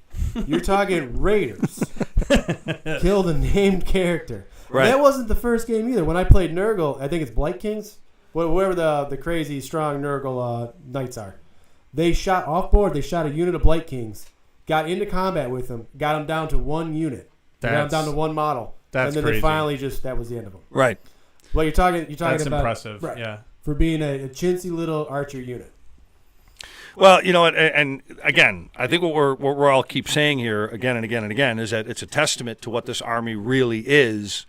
You're talking Raiders. Killed a named character. Right. That wasn't the first game either. When I played Nurgle, I think it's Blight Kings, whoever the crazy, strong Nurgle knights are. They shot off board, they shot a unit of Blight Kings, got into combat with them, got them down to one unit, got them down to one model. That's and then crazy. they finally that was the end of them. Right. Well, you're talking That's about impressive. right, Yeah. for being a chintzy little archer unit. Well, you know, and again, I think what we're all keep saying here again and again and again is that it's a testament to what this army really is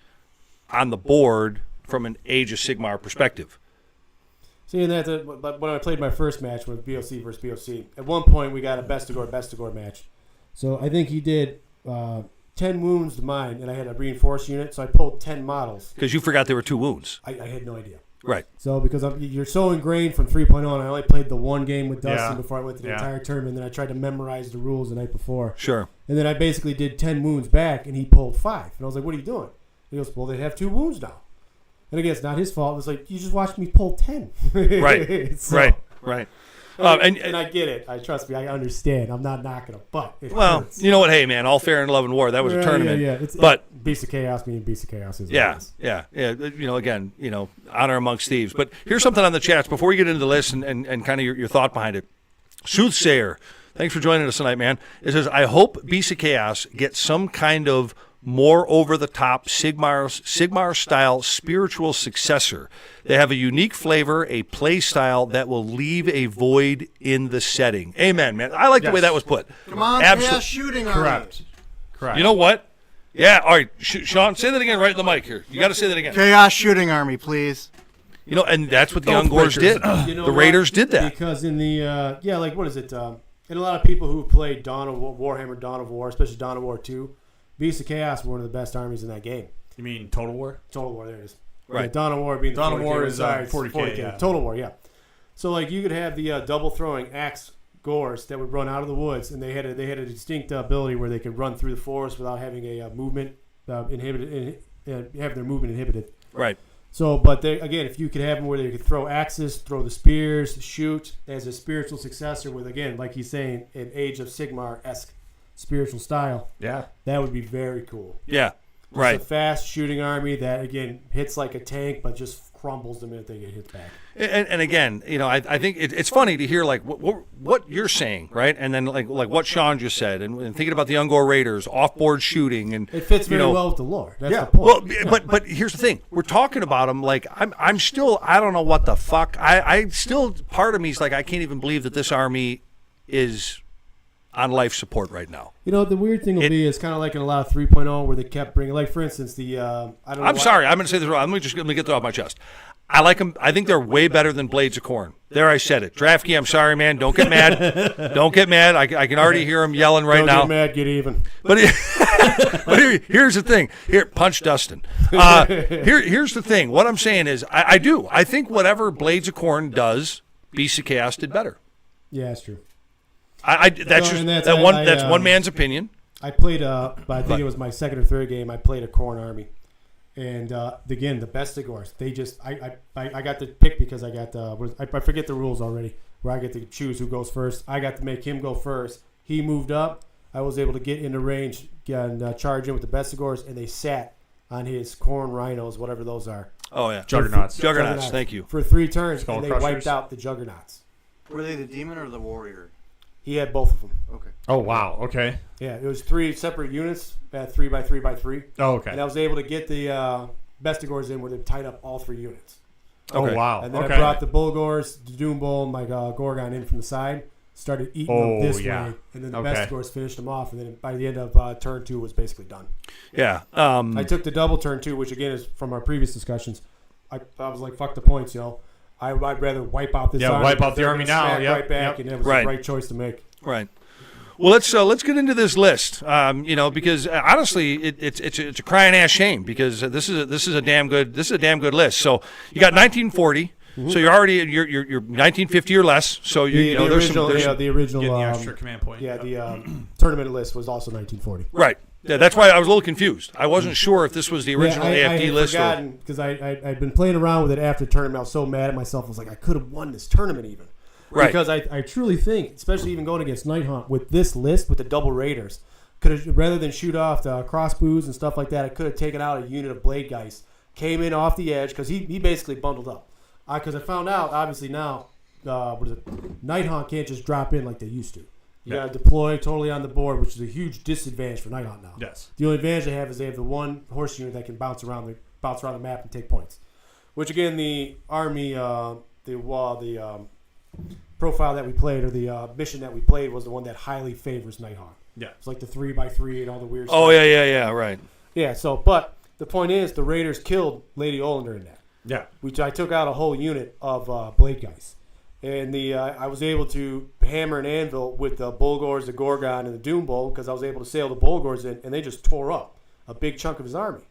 on the board from an Age of Sigmar perspective. Seeing that, but when I played my first match with BOC versus BOC, at one point we got a best to gore match. So I think he did 10 wounds to mine, and I had a reinforced unit, so I pulled 10 models. Because you forgot there were 2 wounds. I had no idea. Right. So because you're so ingrained from 3.0, and I only played the one game with Dustin before I went to the entire tournament, and then I tried to memorize the rules the night before. Sure. And then I basically did 10 wounds back, and he pulled 5. And I was like, what are you doing? He goes, well, they have 2 wounds now. And again, it's not his fault. It was like, you just watched me pull 10. Right. So, Right. And I get it. Trust me, I understand. I'm not knocking him, but it hurts. You know what? Hey, man, all fair in love and war. That was a tournament. Yeah. But Beast of Chaos being Beast of Chaos is yeah. You know, again, honor amongst thieves. But here's something on the chats before we get into the list and kind of your thought behind it. Soothsayer, thanks for joining us tonight, man. It says, I hope Beast of Chaos gets some kind of more over-the-top Sigmar-style spiritual successor. They have a unique flavor, a play style that will leave a void in the setting. Amen, man. I like the way that was put. Come on, Chaos Shooting Army. Correct. You know what? Yeah, all right. Sean, say that again right in the mic here. You got to say that again. Chaos Shooting Army, please. You know, and that's what the Ungors did. The Raiders did that. Because in the, what is it? And a lot of people who played Warhammer Dawn of War, especially Dawn of War 2, Beast of Chaos were one of the best armies in that game. You mean Total War? Total War, there it is. Right. Yeah, Dawn of War being the Dawn of 40K, War is sorry, 40K, yeah. Total War, yeah. So like you could have the double throwing axe gores that would run out of the woods, and they had a distinct ability where they could run through the forest without having a movement inhibited, have their movement inhibited. Right. So, but they, again, if you could have them where they could throw axes, throw the spears, shoot as a spiritual successor with, again, like he's saying, an Age of Sigmar-esque spiritual style. Yeah. That would be very cool. Yeah. Right. It's a fast shooting army that, again, hits like a tank, but just crumbles the minute they get hit back. And again, I think it's funny to hear like what you're saying, right? And then like what Sean just said, and thinking about the Ungor Raiders, off-board shooting, and it fits very well with the lore. That's the point. Well, but here's the thing: we're talking about them like I'm still I don't know what the fuck I still part of me is like I can't even believe that this army is on life support right now. You know, the weird thing will be it's kind of like in a lot of 3.0 where they kept bringing, like for instance, the I don't know. I'm sorry, I'm going to say this wrong. Let me get that off my chest. I like them. I think they're way better than Blades of Corn. There, I said it. Draftkey, I'm sorry, man. Don't get mad. Don't get mad. I can already hear him yelling right now. Don't get mad, get even. But here's the thing. Here, punch Dustin. Here's the thing. What I'm saying is, I do. I think whatever Blades of Corn does, Beast of Chaos did better. Yeah, that's true. That's one man's opinion. I played, but I think it was my second or third game. I played a Corn army. And again, the Bestigors, they just I got to pick because I got I forget the rules already. Where I get to choose who goes first. I got to make him go first. He moved up. I was able to get into range and charge in with the Bestigors, and they sat on his Corn Rhinos, whatever those are. Oh yeah, Juggernauts. Juggernauts. Thank you for 3 turns, Skull and they Crushers. wiped out the Juggernauts. Were they the demon or the warrior? He had both of them. Okay. Oh wow. Okay. Yeah, it was 3 separate units at 3x3x3. Oh okay. And I was able to get the Bestigors in where they tied up all 3 units. Oh wow. And then okay. I brought the Bulgors, the Doom Bull, and my Gorgon in from the side. Started eating them this way, and then the Bestigors finished them off. And then by the end of turn 2, was basically done. Yeah. I took the double turn 2, which again is from our previous discussions. I was like, fuck the points, I'd rather wipe out this army. wipe out the They're army gonna now. smack Yep, right back, yep. and it was Right. the right choice to make. Right. Well, let's get into this list. Because honestly, it's a crying ass shame because this is a damn good list. So you got 1940. So you're already you're 1950 or less. So The original getting the um, extra command point. yeah, the tournament list was also 1940. right. Yeah, that's why I was a little confused. I wasn't sure if this was the original AFD list. I had because I'd been playing around with it after the tournament. I was so mad at myself. I was like, I could have won this tournament even. Right. Because I truly think, especially even going against Night Hunt with this list with the double raiders, could have rather than shoot off the crossbows and stuff like that, I could have taken out a unit of blade guys, came in off the edge because he basically bundled up. Because I found out obviously now, Night Hunt can't just drop in like they used to. You got to deploy totally on the board, which is a huge disadvantage for Night Hunt now. Yes. The only advantage they have is they have the one horse unit that can bounce around the map and take points. Which again, the army, the profile that we played or the mission that we played was the one that highly favors Night Hunt. Yeah. It's like the 3x3 and all the weird Oh stuff. yeah, right. Yeah. So, but the point is, the Raiders killed Lady Olander in that. Yeah. Which I took out a whole unit of blade guys. And I was able to hammer an anvil with the Bulgors, the Gorgon, and the Doom Bull because I was able to sail the Bulgors in, and they just tore up a big chunk of his army.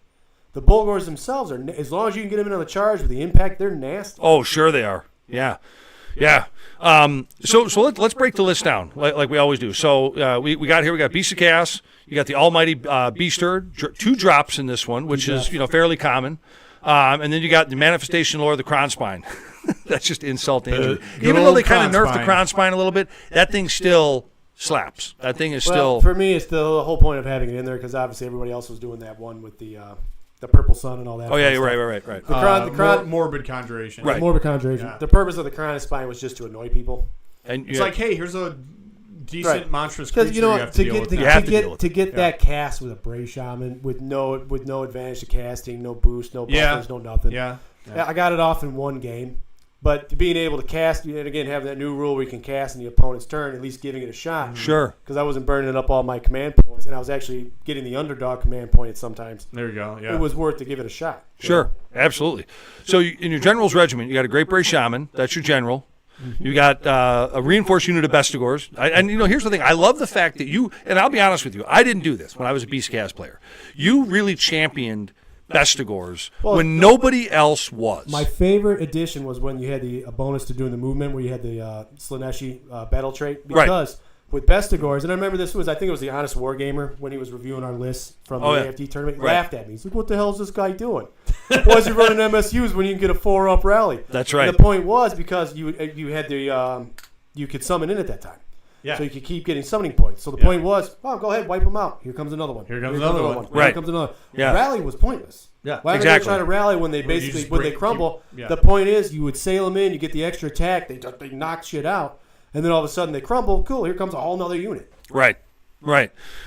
The Bulgors themselves are, as long as you can get them in on the charge with the impact, they're nasty. Oh, sure they are. Yeah. So let's break the list down like we always do. So we got Beast of Chaos. You got the Almighty Beaster, 2 drops in this one, which is fairly common. And then you got the Manifestation Lord of the Cron Spine. That's just insult to injury. Even though they kind of nerfed the Cron Spine a little bit, that thing still slaps. That thing is still. For me, it's the whole point of having it in there because obviously everybody else was doing that one with the Purple Sun and all that. Oh yeah, right. right. The Cron, morbid conjuration. right. Morbid conjuration. Yeah. The purpose of the Cron Spine was just to annoy people. And It's like, hey, here's a decent monstrous creature Because you know have to deal with get now. that cast with a Brave Shaman with no advantage to casting, no boost, no buffers, no nothing. Yeah. I got it off in one game. But being able to cast, and again, having that new rule where you can cast in the opponent's turn, at least giving it a shot. Sure. Because I wasn't burning up all my command points, and I was actually getting the underdog command point sometimes. There you go. Yeah. It was worth to give it a shot. Sure, absolutely. So in your general's regiment, you got a Great Brave Shaman. That's your general. You got a reinforced unit of Bestigors. And here's the thing. I love the fact that you, and I'll be honest with you, I didn't do this when I was a Beast Cast player. You really championed Bestigors when nobody else was. My favorite addition was when you had a bonus to doing the movement where you had the Slaneshi battle trait. Because with Bestigors, and I remember I think it was the Honest Wargamer when he was reviewing our list from the AFT tournament, he laughed at me. He's like, what the hell is this guy doing? Why is he running MSUs when you can get a 4-up rally? That's right. And the point was because you had you could summon in at that time. Yeah. So you could keep getting summoning points. So the point was, go ahead, wipe them out. Here comes another one. Here comes another one. Right. Here comes another. Yeah. Rally was pointless. Yeah. Why would they try to rally when they when they crumble? The point is, you would sail them in, you get the extra attack, they knock shit out, and then all of a sudden they crumble. Cool, here comes a whole nother unit. Right.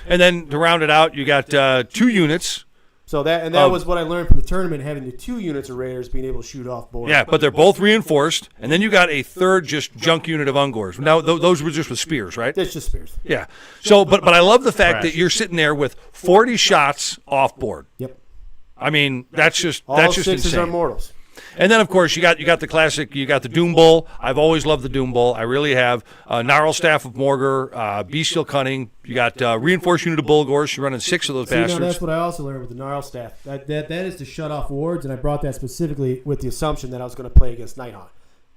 And then to round it out, you got 2 units. So that was what I learned from the tournament, having the 2 units of Raiders being able to shoot off board. Yeah, but they're both reinforced, and then you got a 3rd just junk unit of Ungors. Now those were just with spears, right? It's just spears. Yeah. So, but I love the fact that you're sitting there with 40 shots off board. Yep. I mean, that's just All that's just 6s insane. are mortals. And then, of course, you got the classic. You got the Doom Bull. I've always loved the Doom Bull. I really have. Gnarl Staff of Morgor, Bestial Cunning. You got reinforced unit of Bulgors. You're running 6 of those bastards. That's what I also learned with the Gnarl Staff. That is to shut off wards, and I brought that specifically with the assumption that I was going to play against Night Hunt.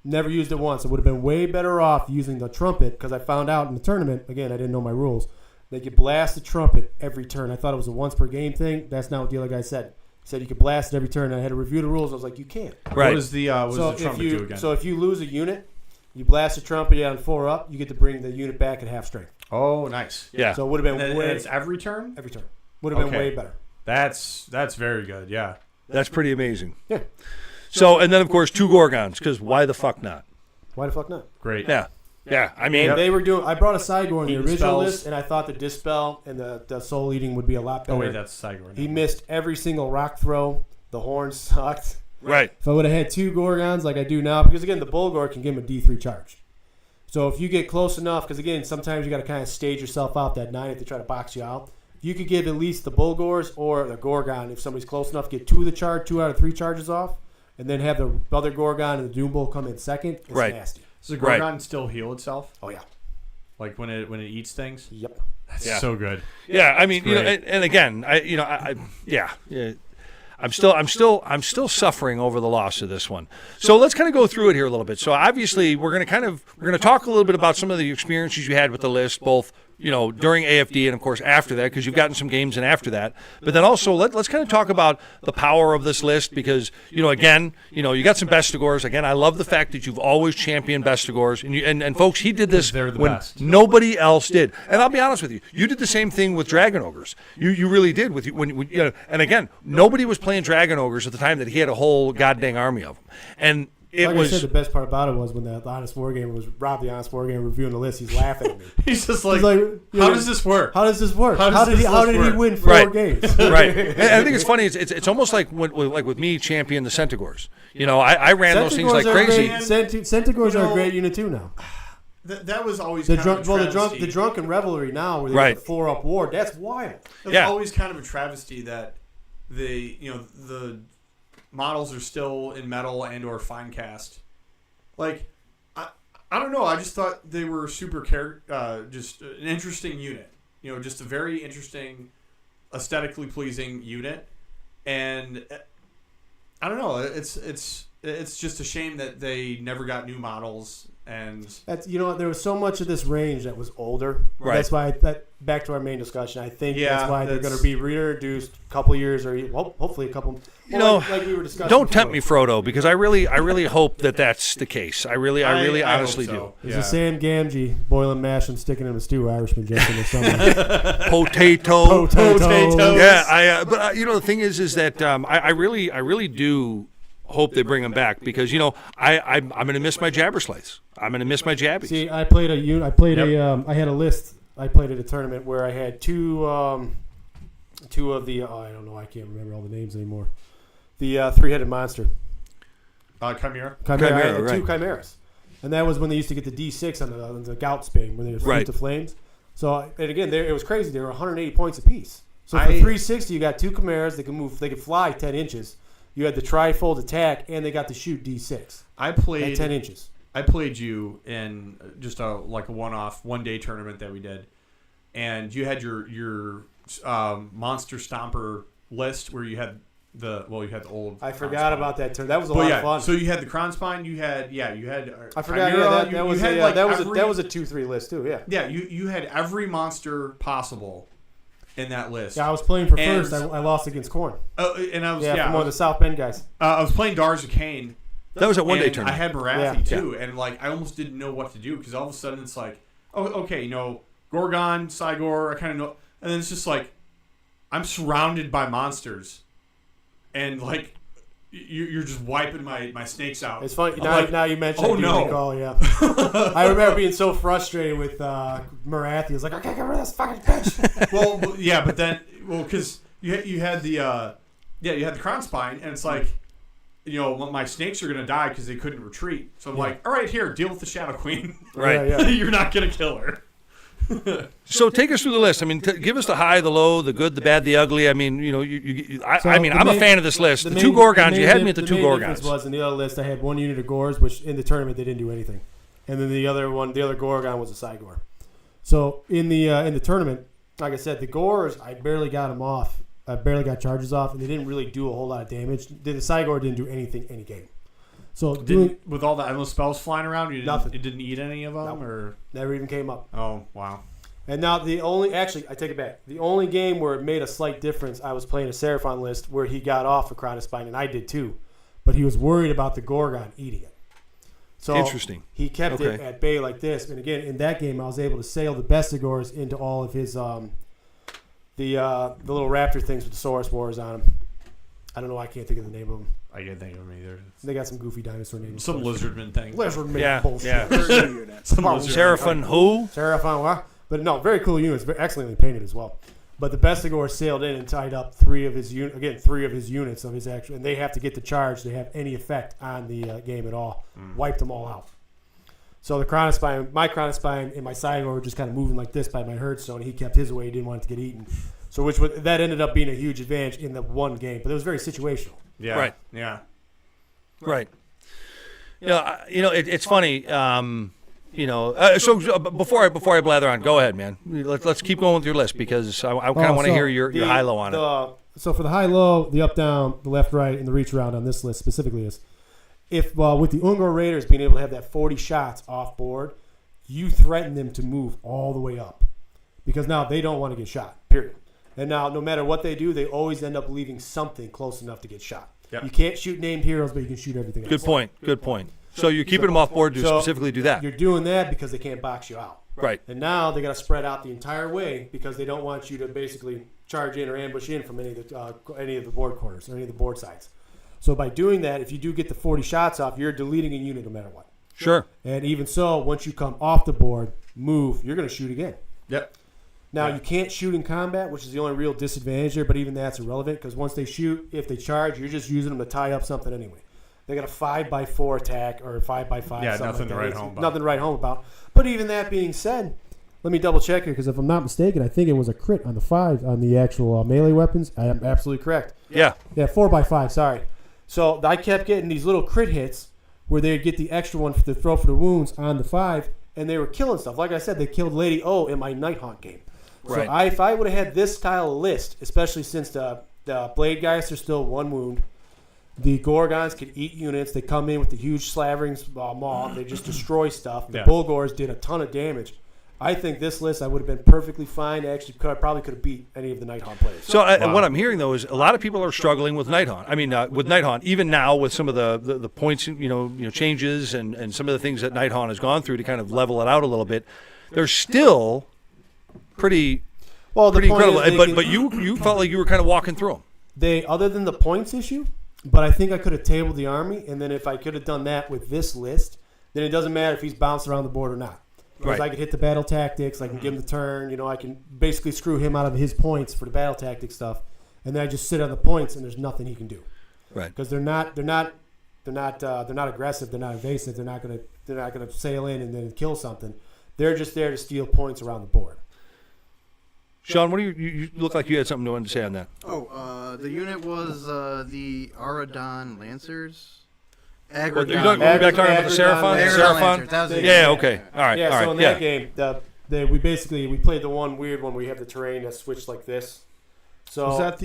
Never used it once. I would have been way better off using the trumpet because I found out in the tournament, again, I didn't know my rules, they could blast the trumpet every turn. I thought it was a once per game thing. That's not what the other guy said. Said you could blast it every turn. I had to review the rules. I was like, you can't. Right. What does the trumpet do again? So if you lose a unit, you blast the trumpet on 4-up, you get to bring the unit back at half strength. Oh, nice. Yeah. So it would have been and it's every turn? Every turn. Would have been way better. That's very good, yeah. That's pretty amazing. Yeah. So, and then, of course, 2 Gorgons, because why the fuck not? Why the fuck not? Great. Yeah. Yeah, I mean, And they were doing. I brought a Sigor in the Eating original spells. list, and I thought the Dispel and the Soul Eating would be a lot better. Oh wait, that's Sigurd. He missed every single rock throw. The horn sucked. right. If I would have had 2 Gorgons like I do now, because again, the Bulgor can give him a D3 charge. So if you get close enough, because again, sometimes you got to kind of stage yourself out that 9 if they try to box you out. You could give at least the Bulgors or the Gorgon if somebody's close enough. Get 2 of the charge, 2 out of 3 charges off, and then have the other Gorgon and the Doom Bull come in second. It's Right. nasty. Does the Gorgon still heal itself? Oh yeah. Like when it eats things? Yep. That's Yeah. so good. Yeah, I mean, great. and again, yeah. I'm still suffering over the loss of this one. So let's kind of go through it here a little bit. So obviously, we're going to talk a little bit about some of the experiences you had with the list, both during AFD and of course after that, because you've gotten some games in after that. But then also let's kind of talk about the power of this list, because again, you got some Bestigors. Again, I love the fact that you've always championed Bestigors, and folks, he did this They're the when best. nobody else did. And I'll be honest with you, you did the same thing with Dragon Ogres. You really did with when and again, nobody was playing Dragon Ogres at the time that he had a whole goddamn army of them. And it Like was I said, the best part about it was when the Honest Wargamer was Rob, the Honest Wargamer, reviewing the list. He's laughing at me. He's just He's like, like, how does this work? How does this work? How does How did this he list work? win 4 Right. games? right. And I think it's funny. It's almost like with me championing the Centaurs. I ran those things like crazy. Centaurs are a great unit too now. That was always The kind drunk, of a well, travesty. the drunken revelry now, where they Right. get the 4-up ward. That's wild. It's Yeah. always kind of a travesty that the models are still in metal and or fine cast. Like, I don't know. I just thought they were super just an interesting unit. Just a very interesting, aesthetically pleasing unit. And I don't know. It's just a shame that they never got new models. And That's there was so much of this range that was older. Right. That's why back to our main discussion. I think Yeah, that's why they're that's- going to be reintroduced a couple of years, or hopefully a couple. Like we were discussing. Don't tempt before. me, Frodo, because I really hope that that's the case. I really I honestly hope so. There's Yeah. a Sam Gamgee boiling mash and sticking in a stew Irishman joke in the summer. do. Potato. Potatoes. Yeah, but the thing is that I really do hope they bring them back, because I'm going to miss my Jabberslays. I'm going to miss my Jabbies. See, I played a unit. I played I had a list. I played at a tournament where I had two of the. I don't know. I can't remember all the names anymore. The 3-headed monster. Chimera. Chimera. I had Chimera, two chimeras, and that was when they used to get the D6 on the gout Spain, when they were Right. to flames. So, and again, it was crazy. They were 180 points apiece. So for 360, you got two chimeras. They can move. They can fly 10 inches. You had the trifold attack, and they got to shoot D6 I at played 10 inches. I played you in just a one-off, one-day tournament that we did, and you had your monster stomper list where you had the old. I forgot about that turn. That was a lot of fun. So you had the Kronspine. You had. I forgot. Chimera, That was had, that was a 2-3 list too. Yeah. Yeah, you had every monster possible in that list. Yeah, I was playing for And- first. I lost against Korn. Oh, and I was From one of the South Bend guys. I was playing Darz of Cain. That was a one-day And tournament. I had Barathi Yeah. too, and I almost didn't know what to do, because all of a sudden it's like, oh, okay, Gorgon, Sigor, I kind of know, and then it's just like, I'm surrounded by monsters, and you're just wiping my snakes out. It's funny I'm now you mentioned. oh it, no! recall, yeah. I remember being so frustrated with Marathi. I was like, I can't get rid of this fucking bitch. Well, yeah, but then, because you had the you had the Kronspine, and it's like, my snakes are gonna die because they couldn't retreat. So I'm like, all right, here, deal with the Shadow Queen. Right. Yeah. You're not gonna kill her. So take us through the list. I mean, give us the high, the low, the good, the bad, the ugly. I mean, I'm a fan of this list. The two Gorgons, you had me at the two main Gorgons. difference was in the other list, I had one unit of Gors, which in the tournament they didn't do anything, and then the other Gorgon was a Sigor. So in the tournament, like I said, the Gors, I barely got them off. I barely got charges off, and they didn't really do a whole lot of damage. The Sigor didn't do anything any game. So With all the endless spells flying around, Nothing. It didn't eat any of them, Nope. or never even came up. oh wow. And now I take it back. The only game where it made a slight difference, I was playing a Seraphon list where he got off a Chronospine, and I did too. But he was worried about the Gorgon eating it. So Interesting. He kept it at bay like this. And again, in that game, I was able to sail the Bestigors into all of his the little raptor things with the Saurus Wars on them. I don't know. I can't think of the name of them. I can't think of them either. They got some goofy dinosaur names. Some lizardman thing. Lizardman Yeah, bullshit. yeah. Some lizardman. Seraphon who? Seraphon, what? But no, very cool units, very excellently painted as well. But the Bestigor sailed in and tied up three of his units of his actual, and they have to get the charge to have any effect on the game at all. Wiped them all out. So the Chronospine, my Chronospine and my Cygor were just kind of moving like this by my Hearthstone. He kept his away. He didn't want it to get eaten. So that ended up being a huge advantage in the one game. But it was very situational. Yeah. Right. Yeah. Right. It's funny. So before I blather on, go ahead, man. Let's keep going with your list because I kind of want to hear your high-low on it. So for the high-low, the up-down, the left-right, and the reach-around on this list specifically is, with the Ungor Raiders being able to have that 40 shots off board, you threaten them to move all the way up because now they don't want to get shot, period. And now no matter what they do, they always end up leaving something close enough to get shot. Yep. You can't shoot named heroes, but you can shoot everything else. Good point. So you're keeping them off board to specifically do that. You're doing that because they can't box you out. Right. And now they got to spread out the entire way because they don't want you to basically charge in or ambush in from any of the board corners or any of the board sides. So by doing that, if you do get the 40 shots off, you're deleting a unit no matter what. Sure. And even so, once you come off the board, move, you're going to shoot again. Yep. Now, you can't shoot in combat, which is the only real disadvantage here, but even that's irrelevant because once they shoot, if they charge, you're just using them to tie up something anyway. They got a 5x4 attack or a 5x5. Yeah, nothing to write home about. Nothing to write home about. But even that being said, let me double check here because if I'm not mistaken, I think it was a crit on the 5 on the actual melee weapons. I am absolutely correct. Yeah. Yeah, 4x5, sorry. So I kept getting these little crit hits where they'd get the extra one to throw for the wounds on the 5, and they were killing stuff. Like I said, they killed Lady O in my Nighthawk game. Right. So if I would have had this style of list, especially since the Blade Guys are still 1 wound, the Gorgons could eat units. They come in with the huge slavering maw. They just destroy stuff. The Bulgors did a ton of damage. I think this list I would have been perfectly fine. Actually, probably could have beat any of the Nighthawk players. So what I'm hearing though is a lot of people are struggling with Nighthawk. I mean, with Nighthawk, even now with some of the points, changes and some of the things that Nighthawk has gone through to kind of level it out a little bit. They're still pretty incredible. But you felt like you were kind of walking through them. Other than the points issue, but I think I could have tabled the army, and then if I could have done that with this list, then it doesn't matter if he's bounced around the board or not. Because I could hit the battle tactics, I can give him the turn, I can basically screw him out of his points for the battle tactic stuff, and then I just sit on the points, and there's nothing he can do. Right. Because they're not aggressive, they're not invasive, they're not gonna sail in and then kill something. They're just there to steal points around the board. Sean, what do you look like you had something to say on that? The unit was the Aradon Lancers. You're back talking about the Seraphon? Yeah, okay. All right. Yeah, all right. So in that game, we played the one weird one where you have the terrain that switched like this. So was that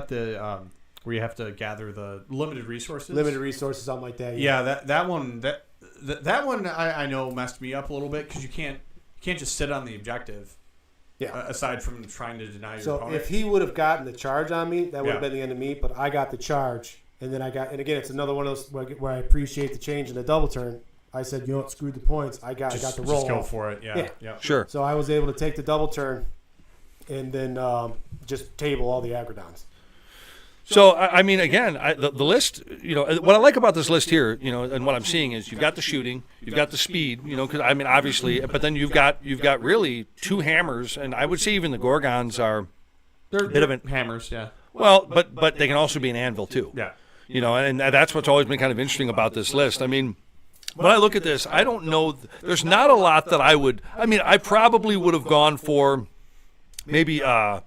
the where you have to gather the limited resources? Limited resources, something like that. Yeah, that one I know messed me up a little bit because you can't just sit on the objective. Yeah. Aside from trying to deny your opponent. So if he would have gotten the charge on me, that would have been the end of me. But I got the charge, and then and again, it's another one of those where I appreciate the change in the double turn. I said, screw the points. I got the roll. Just go for it. Yeah. Sure. So I was able to take the double turn, and then just table all the Agrodons. So, I mean, again, the list, what I like about this list here, and what I'm seeing is you've got the shooting, you've got the speed, because, I mean, obviously, but then you've got really 2 hammers, and I would say even the Gorgons are a bit of an hammers, yeah. Well, but they can also be an anvil, too. Yeah. And that's what's always been kind of interesting about this list. I mean, when I look at this, I don't know, there's not a lot that I probably would have gone for maybe a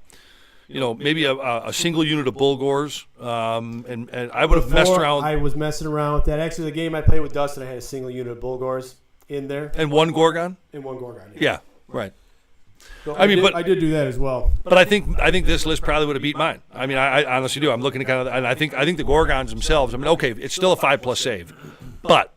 single unit of Bulgors, and I would have messed around. I was messing around with that. Actually, the game I played with Dustin, I had a single unit of Bulgors in there. And 1 Gorgon? And 1 Gorgon, yeah. Right. So I did do that as well. But I think this list probably would have beat mine. I mean, I honestly do. I'm looking at and I think the Gorgons themselves, okay, it's still a 5+ save, but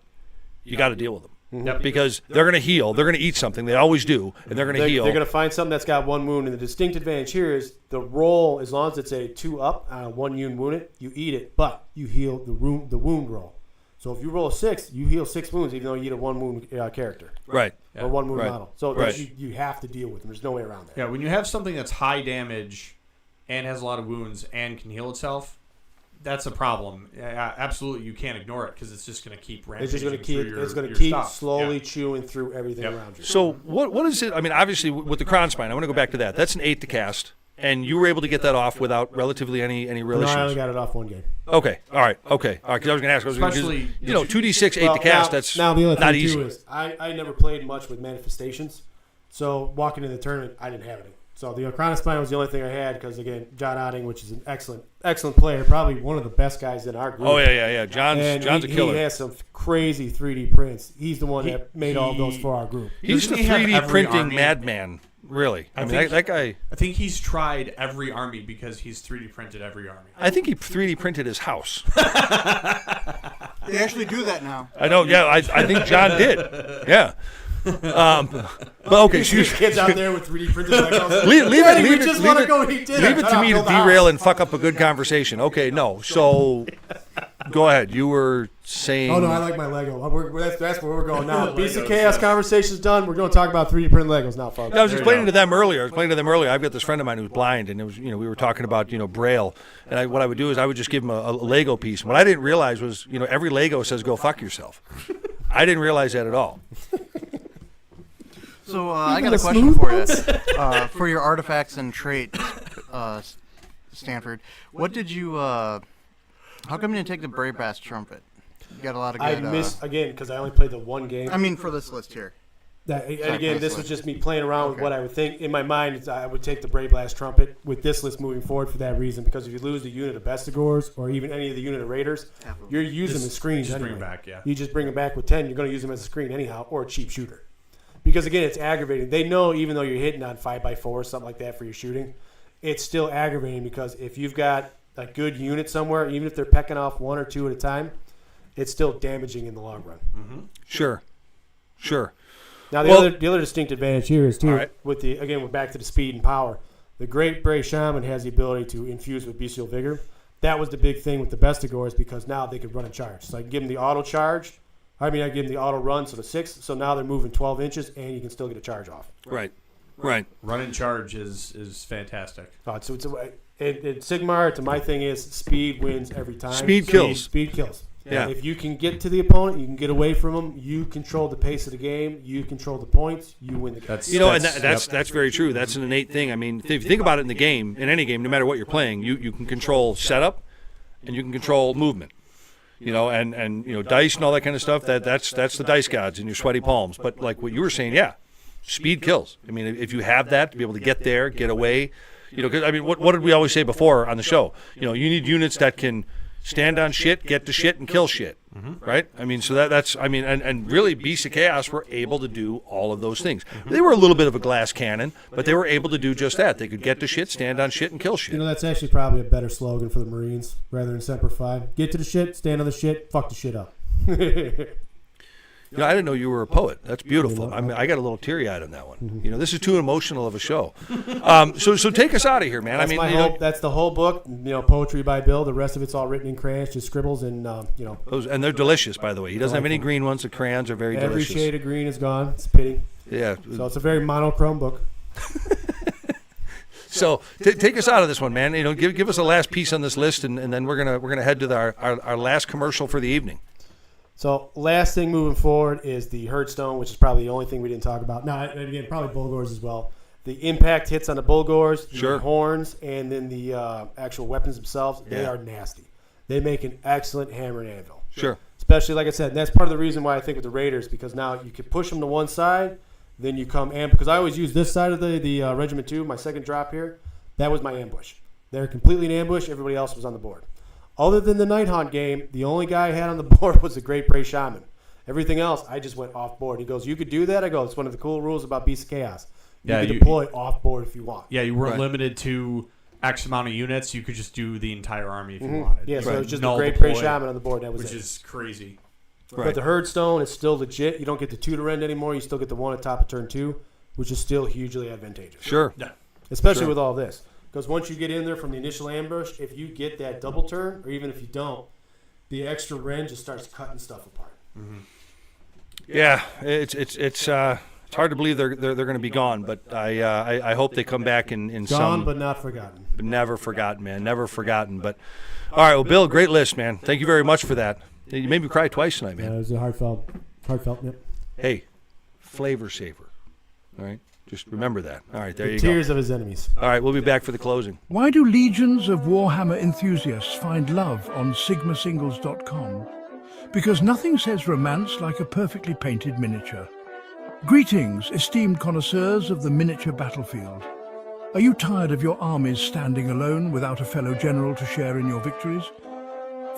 you got to deal with them. Yep. Because they're going to heal. They're going to eat something. They always do, and they're going to heal. They're going to find something that's got 1 wound, and the distinct advantage here is the roll, as long as it's a 2-up on a 1 wound, you eat it, but you heal the wound roll. So if you roll a 6, you heal 6 wounds, even though you eat a 1 wound character. Right. Or 1 wound model. So right. you have to deal with them. There's no way around that. Yeah, when you have something that's high damage and has a lot of wounds and can heal itself, that's a problem. Yeah, absolutely, you can't ignore it because it's just going to keep rampaging. It's just going to keep. It's going to your keep stuff. slowly Yeah. chewing through everything around you. So what is it? I mean, obviously with the crown spine, I want to go back to that. That's an 8 to cast, and you were able to get that off without relatively any real No, issues. I only got it off one game. Okay, all right. Because I was going to ask. Especially, 2d6 8 Well, to cast. now, That's now the other not thing easy. too is I never played much with manifestations, so walking in the tournament I didn't have any. So the Crown Spine was the only thing I had because again John Otting, which is an excellent player, probably one of the best guys in our group. Oh yeah. John's a killer. He has some crazy 3D prints. He's the one that made all those for our group. He's the Doesn't he have 3D every printing army? madman. Really, I mean think- that guy. I think he's tried every army because he's 3D printed every army. I think he 3D printed his house. They actually do that now. I know. Yeah, I think John did. Yeah. But okay, so These kids out there with 3D printed Legos. leave we it just leave want to it- go eat dinner. leave it to me to Build a house. derail and fuck up a good conversation. Okay, no. So go ahead. You were saying. Oh no, I like my Lego. That's where we're going now. Beast of Chaos conversation's done. We're going to talk about 3D printed Legos now, folks. I was explaining to them earlier. I've got this friend of mine who's blind, and it was, we were talking about, Braille. And what I would do is I would just give him a Lego piece. And what I didn't realize was, every Lego says "go fuck yourself." I didn't realize that at all. So I got a question for you. For your artifacts and traits, Stanford, what did you? How come you didn't take the Brave Bass Trumpet? You got a lot of good. I missed again because I only played the one game. I mean, for this list here. Again, this was just me playing around with what I would think in my mind. I would take the Brave Blast Trumpet with this list moving forward for that reason. Because if you lose a unit of Bestigors or even any of the unit of Raiders, you're using the screens just anyway. bring 'em back, yeah. You just bring them back with 10. You're going to use them as a screen anyhow, or a cheap shooter. Because again, it's aggravating. They know even though you're hitting on 5x4 or something like that for your shooting, it's still aggravating because if you've got a good unit somewhere, even if they're pecking off one or two at a time, it's still damaging in the long run. Mm-hmm. Sure. Now the other distinct advantage here is too with we're back to the speed and power. The Great Bray Shaman has the ability to infuse with Bestial Vigor. That was the big thing with the Bestigors because now they could run and charge. So I can give them the auto charge. I give them the auto run, so the 6. So now they're moving 12 inches, and you can still get a charge off. Right. Run and charge is fantastic. So Sigmar, to my thing is speed wins every time. Speed kills. Speed kills. Yeah. If you can get to the opponent, you can get away from them. You control the pace of the game. You control the points. You win the game. That's very true. That's an innate thing. I mean, if you think about it in any game, no matter what you're playing, you can control setup, and you can control movement. And dice and all that kind of stuff. That's the dice gods in your sweaty palms. But like what you were saying, speed kills. I mean, if you have that to be able to get there, get away, because what did we always say before on the show? You need units that can stand on shit, get to shit, and kill shit. Mm-hmm. Right? I mean, so that's and really, Beasts of Chaos were able to do all of those things. Mm-hmm. They were a little bit of a glass cannon, but they were able to do just that. They could get to shit, stand on shit, and kill shit. That's actually probably a better slogan for the Marines rather than Semper Fi. Get to the shit, stand on the shit, fuck the shit up. I didn't know you were a poet. That's beautiful. I got a little teary-eyed on that one. Mm-hmm. This is too emotional of a show. So take us out of here, man. That's my hope. That's the whole book. Poetry by Bill. The rest of it's all written in crayons, just scribbles and and they're delicious, by the way. He doesn't have any green ones. The crayons are very every delicious. shade of green is gone. It's pity. Yeah. So it's a very monochrome book. So take us out of this one, man. Give us a last piece on this list, and then we're gonna head to our last commercial for the evening. So last thing moving forward is the Herdstone, which is probably the only thing we didn't talk about. Now, and again, probably Bulgors as well. The impact hits on the Bulgors, the horns, and then the actual weapons themselves, they are nasty. They make an excellent hammer and anvil. Sure. Especially, like I said, and that's part of the reason why I think with the Raiders, because now you can push them to one side, then you come because I always use this side of the Regiment 2, my second drop here. That was my ambush. They're completely in ambush. Everybody else was on the board. Other than the Nighthaunt game, the only guy I had on the board was the Great Bray Shaman. Everything else, I just went off board. He goes, "You could do that?" I go, "It's one of the cool rules about Beast of Chaos. You can deploy off board if you want." Yeah, you weren't limited to X amount of units. You could just do the entire army if you wanted. Yeah, so it was just the Great Bray Shaman on the board. That was which is crazy. Right. But the Herdstone is still legit. You don't get the tutor end anymore. You still get the one at top of turn 2, which is still hugely advantageous. Sure. Yeah. Especially with all this. Because once you get in there from the initial ambush, if you get that double turn, or even if you don't, the extra Ren just starts cutting stuff apart. Mm-hmm. Yeah, it's hard to believe they're going to be gone, but I hope they come back in gone some but not forgotten. but never forgotten, man. Never forgotten. But all right, well, Bill, great list, man. Thank you very much for that. You made me cry twice tonight, man. It was a heartfelt, yep. Hey, flavor saver. All right, just remember that. All right, there The you tears go. of his enemies. All right, we'll be back for the closing. Why do legions of Warhammer enthusiasts find love on sigmasingles.com? Because nothing says romance like a perfectly painted miniature. Greetings, esteemed connoisseurs of the miniature battlefield. Are you tired of your armies standing alone without a fellow general to share in your victories?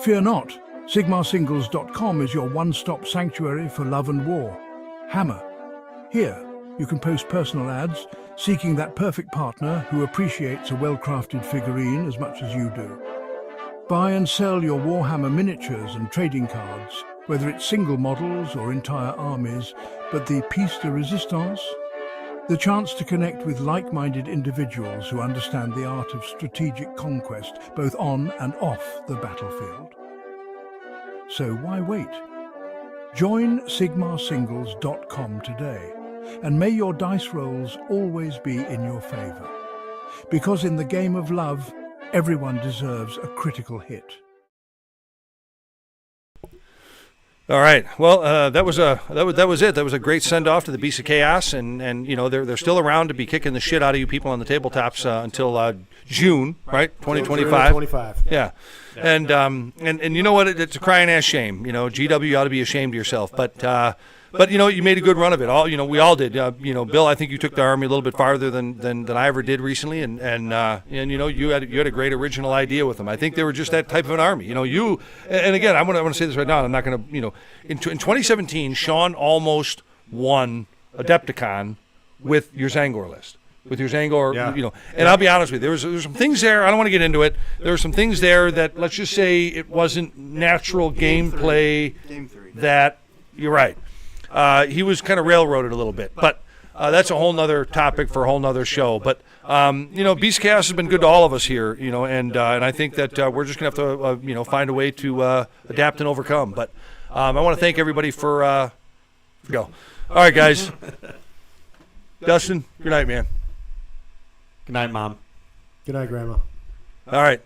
Fear not, sigmasingles.com is your one-stop sanctuary for love and war. Hammer. Here, you can post personal ads, seeking that perfect partner who appreciates a well-crafted figurine as much as you do. Buy and sell your Warhammer miniatures and trading cards, whether it's single models or entire armies, but the piece de resistance? The chance to connect with like-minded individuals who understand the art of strategic conquest, both on and off the battlefield. So why wait? Join sigmasingles.com today, and may your dice rolls always be in your favor. Because in the game of love, everyone deserves a critical hit. All right. Well, that was it. That was a great send off to the Beast of Chaos, and you know they're still around to be kicking the shit out of you people on the tabletops until June, right? 2025. 25. Yeah. And you know what? It's a crying ass shame. You know, GW ought to be ashamed of yourself. But you know, you made a good run of it. We all did. You know, Bill, I think you took the Army a little bit farther than I ever did recently, and you know, you had a great original idea with them. I think they were just that type of an army. You know, and again, I want to say this right now. And I'm not going to, you know, in 2017, Sean almost won Adepticon with your Zangor list. With your Zangor, you know, and I'll be honest with you, there was some things there. I don't want to get into it. There were some things there that, let's just say, it wasn't natural gameplay. Game 3. That you're right. He was kind of railroaded a little bit, but that's a whole nother topic for a whole nother show. But you know, Beast Chaos has been good to all of us here, you know, and I think that we're just gonna have to you know, find a way to adapt and overcome. But I want to thank everybody for go. All right, guys. Dustin, good night, man. Good night, Mom. Good night, Grandma. All right.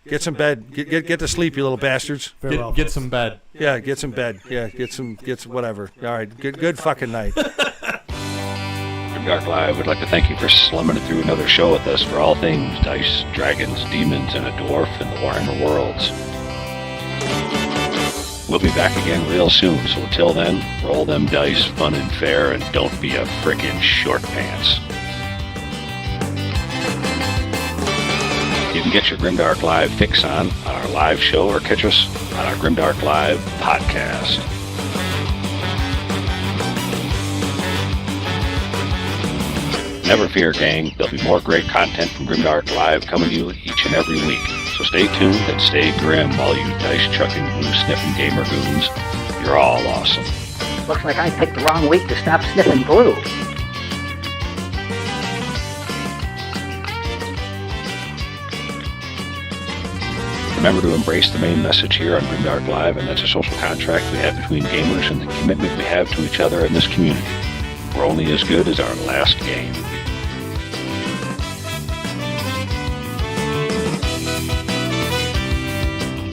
Get some bed. Get to sleep, you little bastards. Farewell. Get some bed. Yeah, get some bed. Yeah, get some whatever. All right. Good fucking night. Grimdark Live would like to thank you for slumming it through another show with us for all things dice, dragons, demons, and a dwarf in the Warhammer worlds. We'll be back again real soon, so until then, roll them dice, fun and fair, and don't be a frickin' short pants. You can get your Grimdark Live fix on our live show or catch us on our Grimdark Live podcast. Never fear, gang. There'll be more great content from Grimdark Live coming to you each and every week. So stay tuned and stay grim, all you dice-chucking, glue-sniffing gamer goons. You're all awesome. Looks like I picked the wrong week to stop sniffing glue. Remember to embrace the main message here on Grimdark Live, and that's a social contract we have between gamers and the commitment we have to each other in this community. We're only as good as our last game.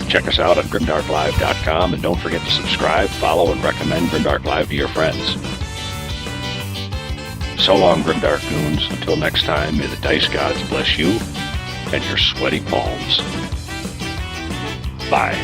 Check us out at grimdarklive.com, and don't forget to subscribe, follow, and recommend Grimdark Live to your friends. So long, Grimdark Goons. Until next time, may the dice gods bless you and your sweaty palms. Bye.